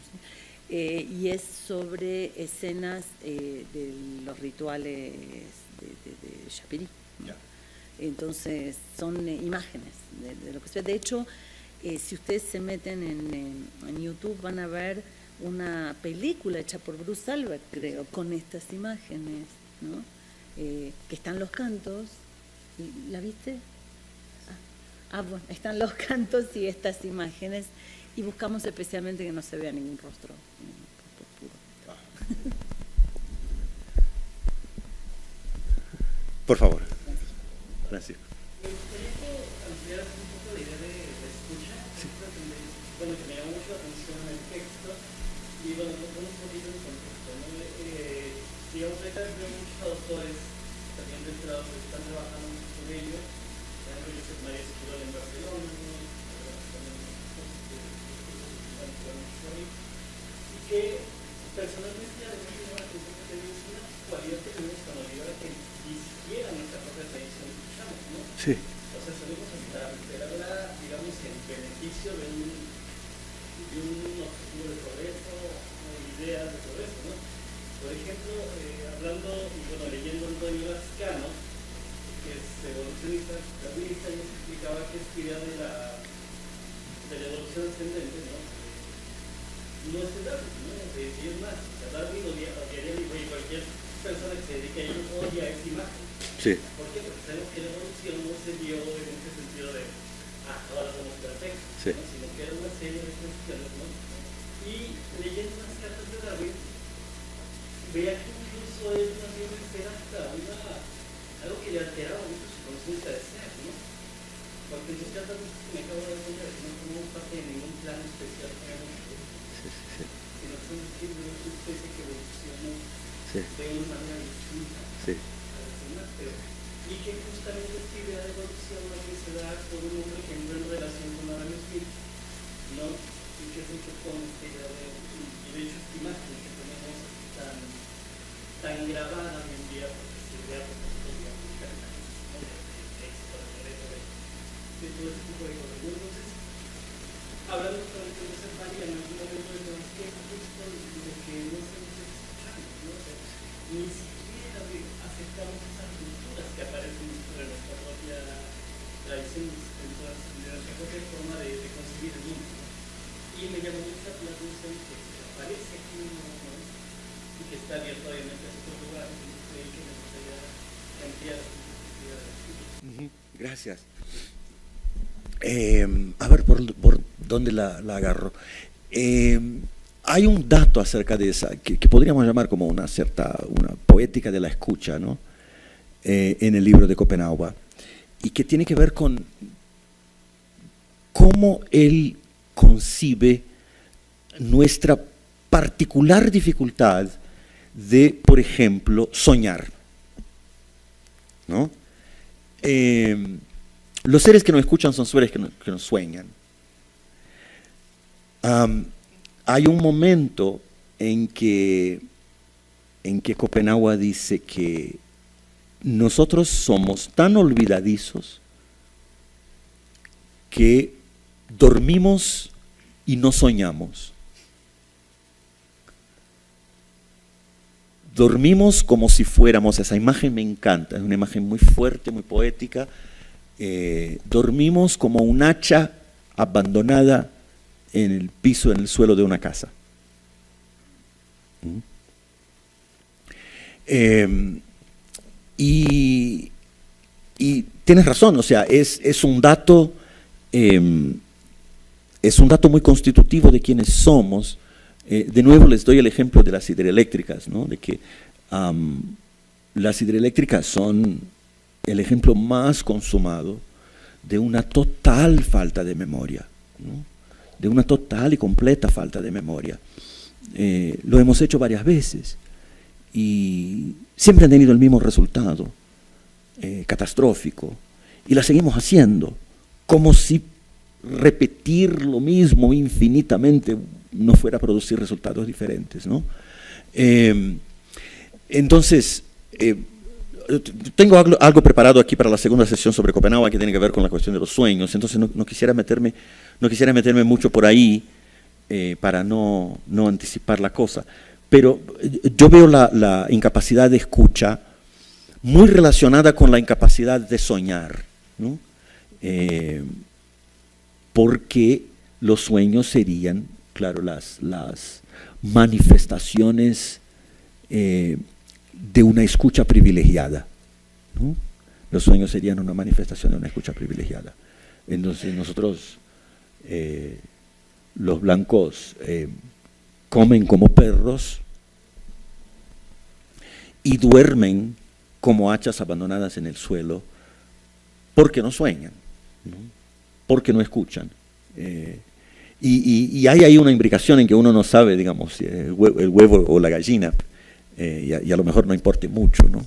sé, y es sobre escenas de los rituales de Chapirí. Entonces, son imágenes de lo que se ve. De hecho, si ustedes se meten en YouTube, van a ver una película hecha por Bruce Albert, creo, con estas imágenes, ¿no? Que están los cantos. ¿La viste? Bueno, están los cantos y estas imágenes, y buscamos especialmente que no se vea ningún rostro puro. Por favor. Francisco. Me gustaría que ampliaras un poco la idea de escucha. Sí. Bueno, que me llamó mucho la atención en el texto, y bueno, lo pongo un poquito en contexto, ¿no? Digamos, ahorita veo muchos autores también de este lado que están trabajando sobre ello. Por ejemplo, Josep María Esquivel en Barcelona, y que personalmente a mí me llama la atención que tenemos una cualidad que tenemos con Olivera, que ni siquiera nuestra propia tradición escuchamos, ¿no? Sí. O sea, salimos a esperarla, digamos, en beneficio de un objetivo de progreso, de ideas de progreso, ¿no? Por ejemplo, hablando y bueno, leyendo Antonio Lascano, que es evolucionista, darwinista, y nos explicaba que esta idea de la evolución ascendente, ¿no? No es de Darwin, ¿no? Y es más, o sea, Darwin odiaría y cualquier persona que se dedique a ello odia esa imagen. Sí. ¿Por qué? Porque sabemos que la evolución no se dio en ese sentido de ahora somos perfectos, sí, ¿no? Sino que era una serie de cuestiones, ¿no? Y leyendo las cartas de Darwin, veía que incluso él más bien era hasta algo que le alteraba mucho su conciencia de ser, ¿no? Porque en sus cartas me acabo de dar cuenta de que no formamos parte de ningún plan especial que hagamos, sino que son simplemente una especie que evolucionó de una manera distinta a las demás, y que justamente esta idea de evolución la que se da por un hombre que entró en relación con Adam Smith, ¿no? Y que es el que pone esta idea de, y de hecho esta imagen que tenemos tan grabada hoy en día, porque se vea por nosotros, digamos, de éxito, de todo ese tipo de cosas. Entonces, hablando con el profesor María, en algún momento de los tiempos, justo de que no estamos escuchando, ¿no? O sea, ni siquiera aceptamos esas culturas que aparecen dentro de nuestra propia tradición, de nuestra propia forma de concebir el mundo, ¿no? Y me llamó mucho la atención que aparece aquí, ¿no? Y que está abierto obviamente a otros lugares, y que me gustaría ampliar la posibilidad de escuchar. Gracias. A ver, ¿por dónde la agarro? Hay un dato acerca de esa, que podríamos llamar como una poética de la escucha, ¿no? En el libro de Copenhague, y que tiene que ver con cómo él concibe nuestra particular dificultad de, por ejemplo, soñar, ¿no? Los seres que nos escuchan son seres que nos sueñan. Hay un momento en que Copenhague dice que nosotros somos tan olvidadizos que dormimos y no soñamos. Dormimos como si fuéramos, esa imagen me encanta, es una imagen muy fuerte, muy poética. Dormimos como un hacha abandonada en el piso, en el suelo de una casa. Y tienes razón, o sea, es un dato muy constitutivo de quienes somos. De nuevo les doy el ejemplo de las hidroeléctricas, ¿no? De que las hidroeléctricas son el ejemplo más consumado de una total falta de memoria, ¿no? De una total y completa falta de memoria. Lo hemos hecho varias veces y siempre han tenido el mismo resultado, catastrófico, y la seguimos haciendo, como si repetir lo mismo infinitamente no fuera a producir resultados diferentes, ¿no? Entonces, tengo algo preparado aquí para la segunda sesión sobre Copenhague que tiene que ver con la cuestión de los sueños, entonces no quisiera meterme mucho por ahí para no anticipar la cosa, pero yo veo la incapacidad de escucha muy relacionada con la incapacidad de soñar, ¿no? Porque los sueños serían, claro, las manifestaciones de una escucha privilegiada, ¿no? Los sueños serían una manifestación de una escucha privilegiada. Entonces nosotros, los blancos, comen como perros y duermen como hachas abandonadas en el suelo porque no sueñan, ¿no? Porque no escuchan. Y hay ahí una imbricación en que uno no sabe, digamos, el huevo o la gallina, y a lo mejor no importe mucho, ¿no?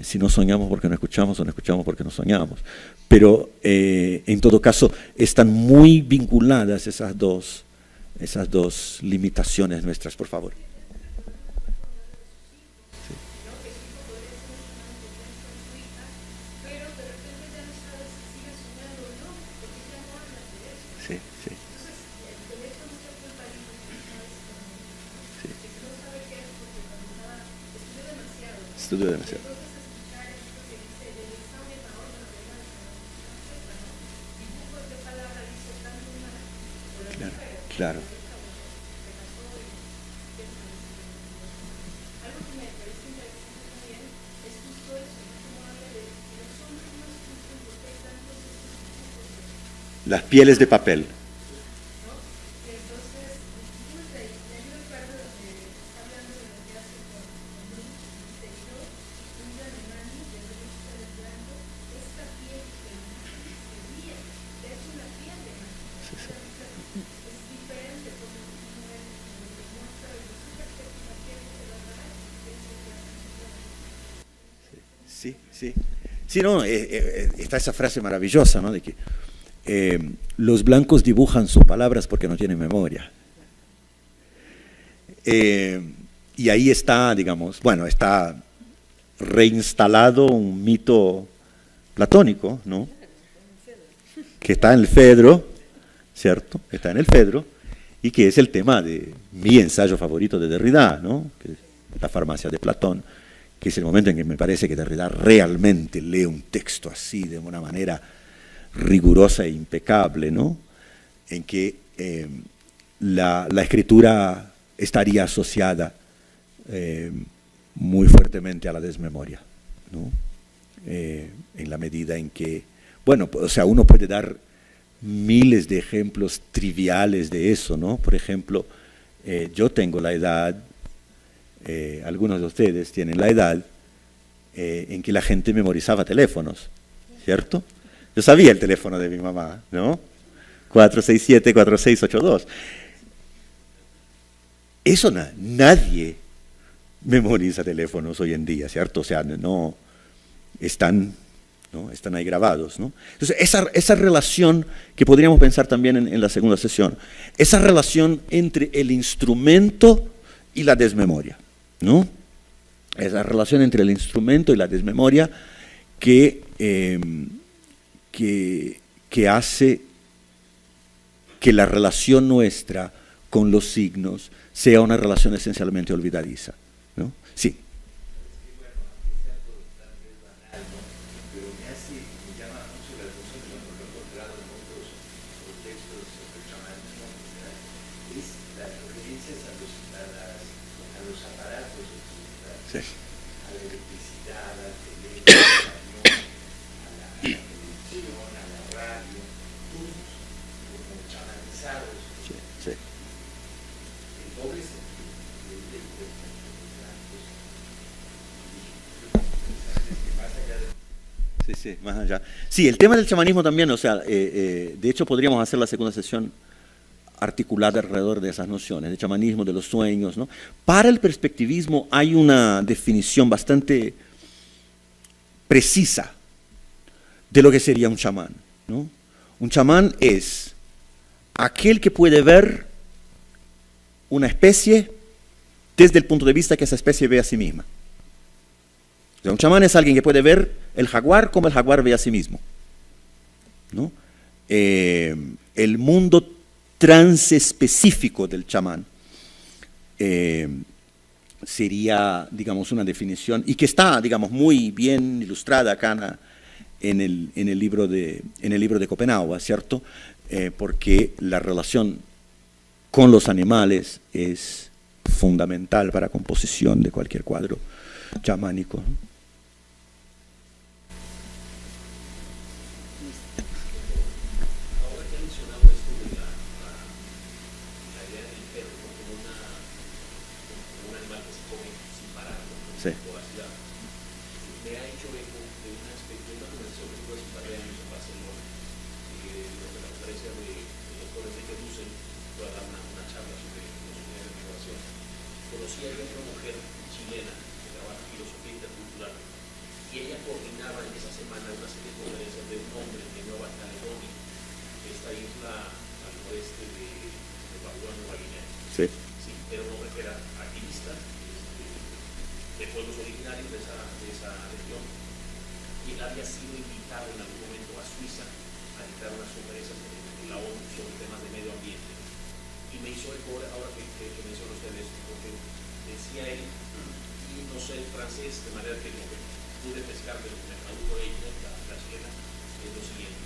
Si no soñamos porque no escuchamos o no escuchamos porque no soñamos. Pero en todo caso están muy vinculadas esas dos limitaciones nuestras, por favor. Sí, sí. Estudio demasiado. Claro. Las pieles de papel. Sí, sí. Sí, no, está esa frase maravillosa, ¿no? De que los blancos dibujan sus palabras porque no tienen memoria. Y ahí está, digamos, bueno, está reinstalado un mito platónico, ¿no? Que está en el Fedro, ¿cierto? Está en el Fedro, y que es el tema de mi ensayo favorito de Derrida, ¿no? Que es la farmacia de Platón, que es el momento en que me parece que Derrida realmente lee un texto así de una manera rigurosa e impecable, ¿no? En que la escritura estaría asociada muy fuertemente a la desmemoria, ¿no? En la medida en que, bueno, o sea, uno puede dar miles de ejemplos triviales de eso, ¿no? Por ejemplo, yo tengo la edad, algunos de ustedes tienen la edad en que la gente memorizaba teléfonos, ¿cierto? Yo sabía el teléfono de mi mamá, ¿no? 467-4682. Eso nadie memoriza teléfonos hoy en día, ¿cierto? O sea, no están ahí grabados, ¿no? Entonces, esa relación que podríamos pensar también en la segunda sesión, esa relación entre el instrumento y la desmemoria, ¿no? Esa relación entre el instrumento y la desmemoria que hace que la relación nuestra con los signos sea una relación esencialmente olvidadiza, ¿no? Sí. Pero me llama mucho la atención, yo lo he encontrado en otros contextos sobre el chamanismo, ¿verdad? Es las referencias a los aparatos, Sí. a la electricidad, al teléfono, al avión, a la televisión, a la radio, todos como chamanizados, Sí, sí. en doble sentido, del cuerpo, ¿verdad? Pues, más allá de Sí, sí, más allá. Sí, el tema del chamanismo también, o sea, de hecho podríamos hacer la segunda sesión articulada alrededor de esas nociones, de chamanismo, de los sueños, ¿no? Para el perspectivismo hay una definición bastante precisa de lo que sería un chamán, ¿no? Un chamán es aquel que puede ver una especie desde el punto de vista que esa especie ve a sí misma. O sea, un chamán es alguien que puede ver el jaguar como el jaguar ve a sí mismo, ¿no? El mundo transespecífico del chamán sería, digamos, una definición, y que está, digamos, muy bien ilustrada acá en el libro de Copenhague, ¿cierto? Porque la relación con los animales es fundamental para la composición de cualquier cuadro chamánico, ¿no? Ahora que ha mencionado esto de la idea del perro, ¿no? Como un animal que se come sin parar, ¿no? Sí. Con voracidad. Me ha hecho eco de una conversación que tuve hace un par de años en Barcelona, donde la conferencia del doctor Enrique Dussel fue a dar una charla sobre filosofía de la innovación. Conocí a ella, una mujer chilena que trabaja filosofía intercultural, y ella coordinaba en esa semana una serie de conferencias de un hombre de Nueva Caledonia, esta isla al oeste de Papúa Nueva Guinea. Sí. Sí, era un hombre que era activista de pueblos originarios de esa región, y él había sido invitado en algún momento a Suiza a dictar unas conferencias en la ONU sobre temas de medio ambiente. Y me hizo eco ahora que menciona usted esto, porque decía él, y no sé el francés, de manera que lo que pude pescar de lo que me tradujo ella, la chilena, es lo siguiente.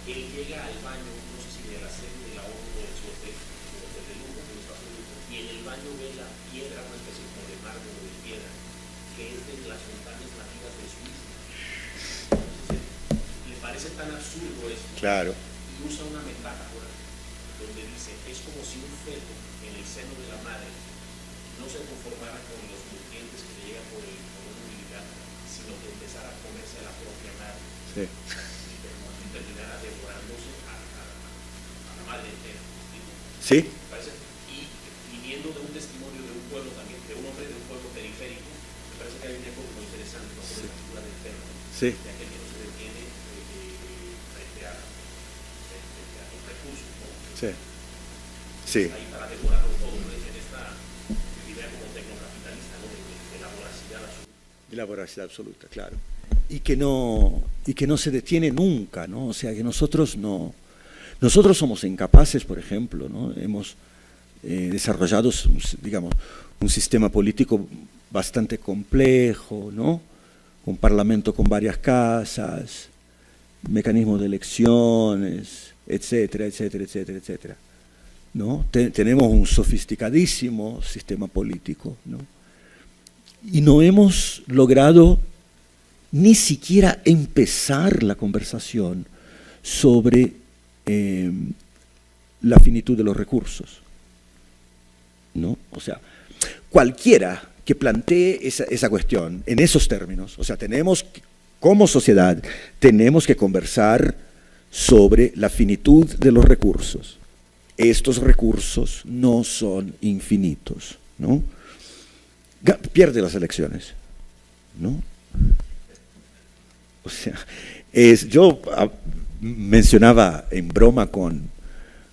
Él llega al baño, no sé si de la sede de la ONU o de su hotel de lujo, de los espacios de lujo, y en el baño ve la piedra, una especie como de mármol o de piedra, que es de las montañas nativas de Suiza. Entonces, le parece tan absurdo esto, Claro. y usa una metáfora donde dice, es como si un feto en el seno de la madre no se conformara con los nutrientes que le llegan por el cordón umbilical, sino que empezara a comerse a la propia madre. Sí. Y terminara devorándose a la madre entera. ¿Sí? Parece, y viniendo de un testimonio de un pueblo también, de un hombre de un pueblo periférico, me parece que hay un eco muy interesante, ¿no? Sobre la figura del perro, Sí. de aquel que no se detiene frente a los recursos, ¿no? Sí. Sí. Ahí para devorarlo todo, ¿no? En esta idea como tecnocapitalista, ¿no? De la voracidad absoluta. Y la voracidad absoluta, claro. Y que no se detiene nunca, ¿no? O sea, que nosotros somos incapaces, por ejemplo, ¿no? Hemos desarrollado, digamos, un sistema político bastante complejo, ¿no? Un parlamento con varias casas, mecanismos de elecciones, etcétera, etcétera, etcétera, etcétera, ¿no? Tenemos un sofisticadísimo sistema político, ¿no? Y no hemos logrado ni siquiera empezar la conversación sobre la finitud de los recursos, ¿no? O sea, cualquiera que plantee esa cuestión en esos términos, o sea, como sociedad, tenemos que conversar sobre la finitud de los recursos. Estos recursos no son infinitos, ¿no? Pierde las elecciones, ¿no? O sea, yo mencionaba en broma con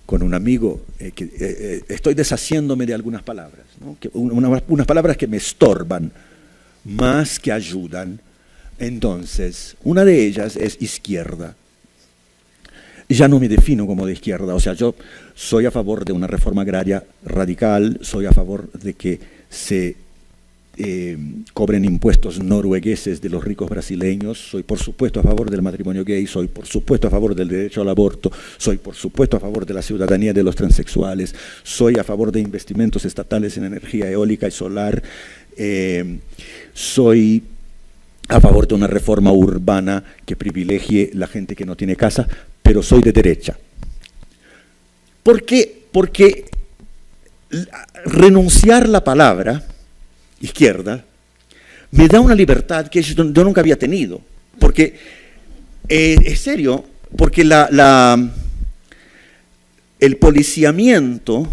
un amigo que estoy deshaciéndome de algunas palabras, ¿no? Unas palabras que me estorban más que ayudan. Entonces, una de ellas es izquierda. ya no me defino como de izquierda. O sea, yo soy a favor de una reforma agraria radical, soy a favor de que se cobren impuestos noruegueses de los ricos brasileños, soy por supuesto a favor del matrimonio gay, soy por supuesto a favor del derecho al aborto, soy por supuesto a favor de la ciudadanía de los transexuales, soy a favor de investimentos estatales en energía eólica y solar, soy a favor de una reforma urbana que privilegie la gente que no tiene casa, pero soy de derecha. ¿Por qué? Porque renunciar la palabra izquierda me da una libertad que yo nunca había tenido. Porque, es serio, porque el policiamiento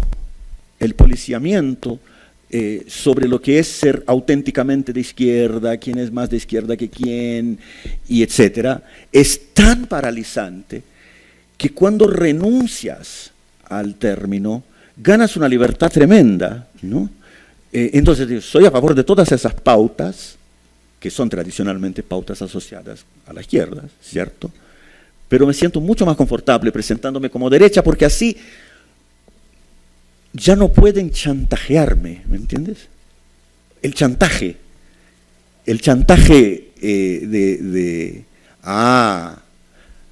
sobre lo que es ser auténticamente de izquierda, quién es más de izquierda que quién, y etcétera, es tan paralizante que cuando renuncias al término, ganas una libertad tremenda, ¿no? Entonces, soy a favor de todas esas pautas, que son tradicionalmente pautas asociadas a la izquierda, ¿cierto? Pero me siento mucho más confortable presentándome como derecha, porque así ya no pueden chantajearme, ¿me entiendes? El chantaje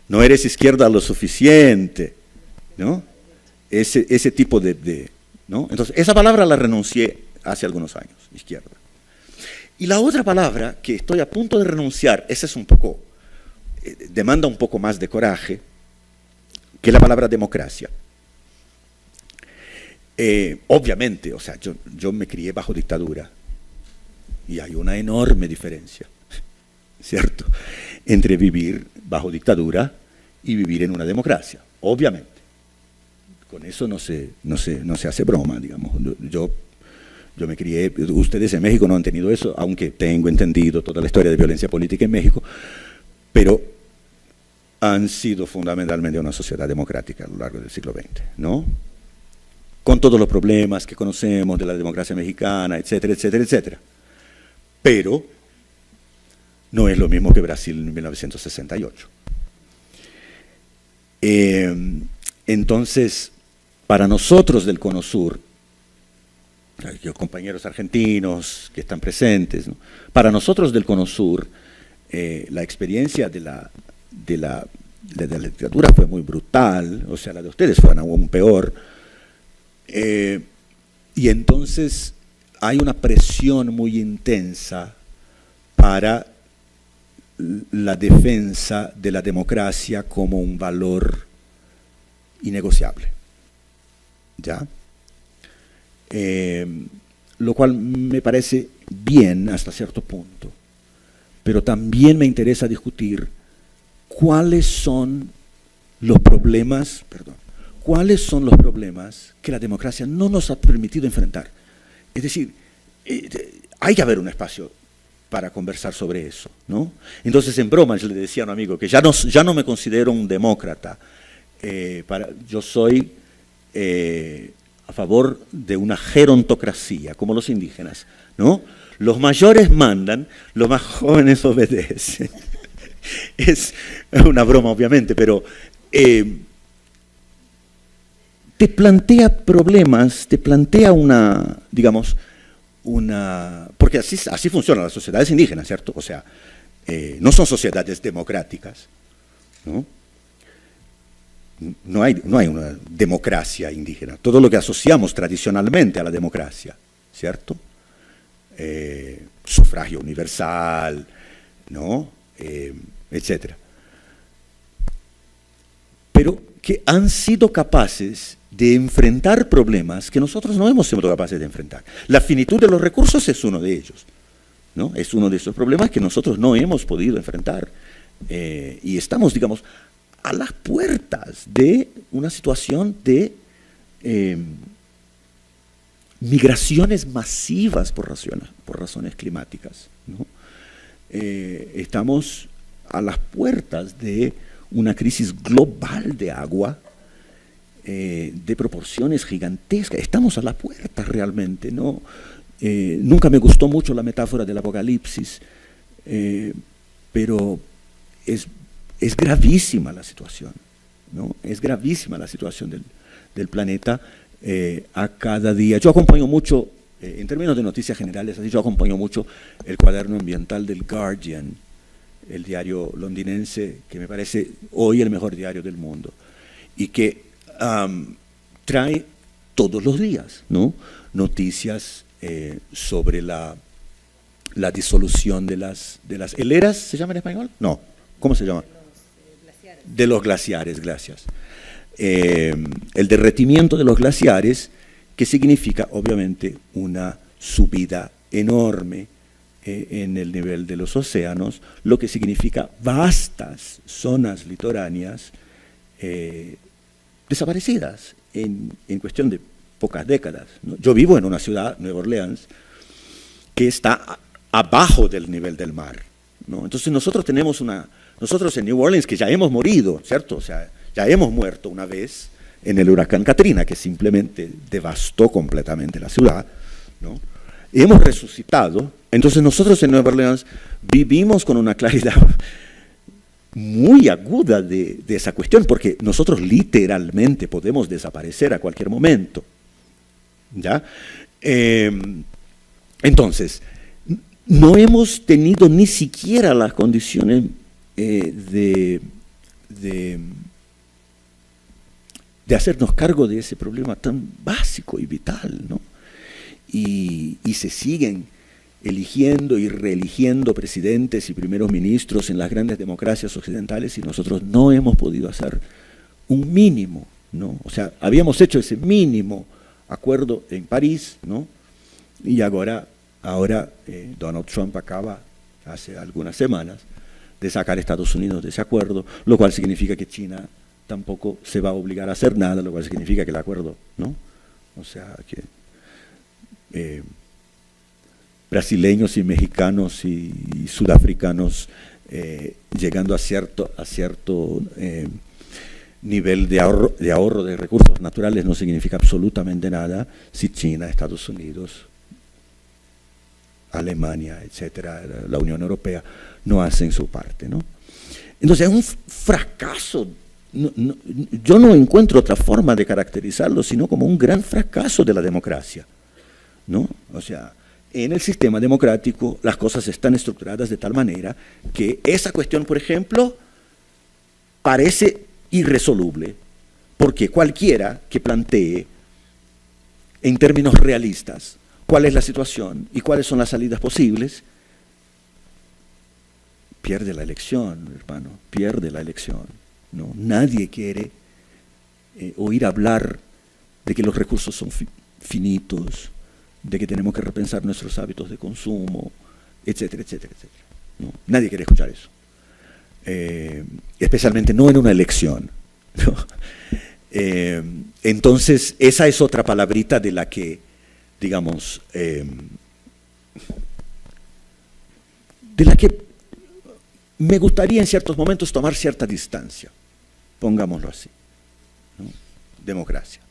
no eres izquierda lo suficiente, ¿no? Ese tipo ¿no? Entonces, esa palabra la renuncié hace algunos años, izquierda. Y la otra palabra que estoy a punto de renunciar, esa es un poco, demanda un poco más de coraje, que es la palabra democracia. Obviamente, o sea, yo me crié bajo dictadura y hay una enorme diferencia, ¿cierto?, entre vivir bajo dictadura y vivir en una democracia, obviamente. Con eso no se hace broma, digamos. Yo me crié, ustedes en México no han tenido eso, aunque tengo entendido toda la historia de violencia política en México, pero han sido fundamentalmente una sociedad democrática a lo largo del siglo XX, ¿no? Con todos los problemas que conocemos de la democracia mexicana, etcétera, etcétera, etcétera. Pero no es lo mismo que Brasil en 1968. Entonces, para nosotros del Cono Sur, los compañeros argentinos que están presentes, ¿no?, para nosotros del Cono Sur, la experiencia de la dictadura fue muy brutal, o sea, la de ustedes fue aún peor. Y entonces hay una presión muy intensa para la defensa de la democracia como un valor innegociable, ¿ya? Lo cual me parece bien hasta cierto punto, pero también me interesa discutir cuáles son los problemas, cuáles son los problemas que la democracia no nos ha permitido enfrentar. Es decir, hay que haber un espacio para conversar sobre eso, ¿no? Entonces, en broma, yo le decía a un amigo que ya no me considero un demócrata, yo soy a favor de una gerontocracia, como los indígenas, ¿no? Los mayores mandan, los más jóvenes obedecen. Es una broma, obviamente, pero te plantea problemas, te plantea porque así funcionan las sociedades indígenas, ¿cierto? O sea, no son sociedades democráticas, ¿no? No hay una democracia indígena. Todo lo que asociamos tradicionalmente a la democracia, ¿cierto? Sufragio universal, ¿no? Etcétera. Pero que han sido capaces de enfrentar problemas que nosotros no hemos sido capaces de enfrentar. La finitud de los recursos es uno de ellos, ¿no? Es uno de esos problemas que nosotros no hemos podido enfrentar. Y estamos, digamos, a las puertas de una situación de migraciones masivas por razones climáticas, ¿no? Estamos a las puertas de una crisis global de agua de proporciones gigantescas. Estamos a la puerta realmente, ¿no? Nunca me gustó mucho la metáfora del apocalipsis, pero es gravísima la situación, ¿no? Es gravísima la situación del planeta a cada día. Yo acompaño mucho, en términos de noticias generales, así yo acompaño mucho el cuaderno ambiental del Guardian, el diario londinense, que me parece hoy el mejor diario del mundo, y que trae todos los días, ¿no? Noticias sobre la disolución de las heleras, ¿se llama en español? No, ¿cómo se llama? De los glaciares, gracias. El derretimiento de los glaciares, que significa obviamente una subida enorme en el nivel de los océanos, lo que significa vastas zonas litoráneas desaparecidas en cuestión de pocas décadas, ¿no? Yo vivo en una ciudad, Nueva Orleans, que está abajo del nivel del mar, ¿no? Entonces nosotros en New Orleans, que ya hemos morido, ¿cierto? O sea, ya hemos muerto una vez en el huracán Katrina, que simplemente devastó completamente la ciudad, ¿no? Y hemos resucitado. Entonces nosotros en Nueva Orleans vivimos con una claridad muy aguda de esa cuestión, porque nosotros literalmente podemos desaparecer a cualquier momento, ¿ya? Entonces, no hemos tenido ni siquiera las condiciones de hacernos cargo de ese problema tan básico y vital, ¿no? Y se siguen eligiendo y reeligiendo presidentes y primeros ministros en las grandes democracias occidentales y nosotros no hemos podido hacer un mínimo, ¿no? O sea, habíamos hecho ese mínimo acuerdo en París, ¿no? Y ahora Donald Trump acaba, hace algunas semanas, de sacar a Estados Unidos de ese acuerdo, lo cual significa que China tampoco se va a obligar a hacer nada, lo cual significa que el acuerdo, ¿no? O sea, que brasileños y mexicanos y sudafricanos llegando a cierto nivel de ahorro de recursos naturales no significa absolutamente nada si China, Estados Unidos, Alemania, etcétera, la Unión Europea no hacen su parte, ¿no? Entonces es un fracaso. Yo no encuentro otra forma de caracterizarlo sino como un gran fracaso de la democracia, ¿no? O sea, en el sistema democrático las cosas están estructuradas de tal manera que esa cuestión, por ejemplo, parece irresoluble, porque cualquiera que plantee en términos realistas cuál es la situación y cuáles son las salidas posibles, pierde la elección, hermano, pierde la elección, ¿no? Nadie quiere oír hablar de que los recursos son finitos, de que tenemos que repensar nuestros hábitos de consumo, etcétera, etcétera, etcétera, ¿no? Nadie quiere escuchar eso, especialmente no en una elección, ¿no? Entonces, esa es otra palabrita de la que, digamos, de la que me gustaría en ciertos momentos tomar cierta distancia, pongámoslo así, ¿no? Democracia.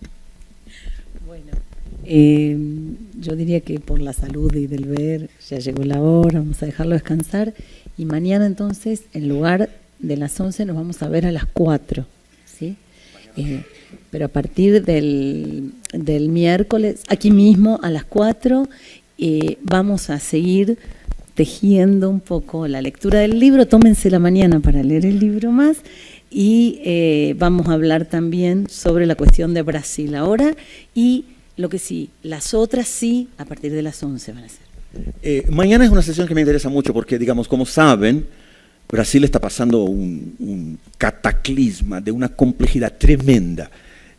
Bueno, yo diría que por la salud y del ver ya llegó la hora, vamos a dejarlo descansar y mañana entonces en lugar de las 11 nos vamos a ver a las 4, ¿sí? Pero a partir del miércoles, aquí mismo a las 4, vamos a seguir tejiendo un poco la lectura del libro. Tómense la mañana para leer el libro más y vamos a hablar también sobre la cuestión de Brasil ahora y lo que sí, las otras sí, a partir de las 11 van a ser. Mañana es una sesión que me interesa mucho porque, digamos, como saben, Brasil está pasando un cataclisma de una complejidad tremenda.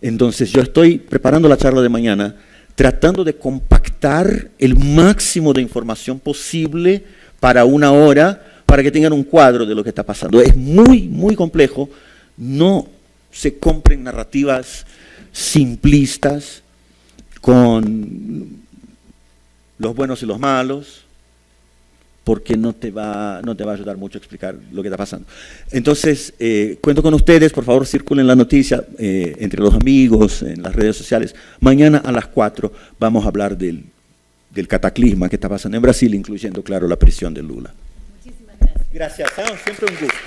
Entonces yo estoy preparando la charla de mañana tratando de compactar el máximo de información posible para una hora, para que tengan un cuadro de lo que está pasando. Es muy, muy complejo. No se compren narrativas simplistas con los buenos y los malos, porque no te va a ayudar mucho a explicar lo que está pasando. Entonces, cuento con ustedes, por favor circulen la noticia entre los amigos, en las redes sociales. Mañana a las 4 vamos a hablar del cataclisma que está pasando en Brasil, incluyendo, claro, la prisión de Lula. Muchísimas gracias. Gracias, siempre un gusto.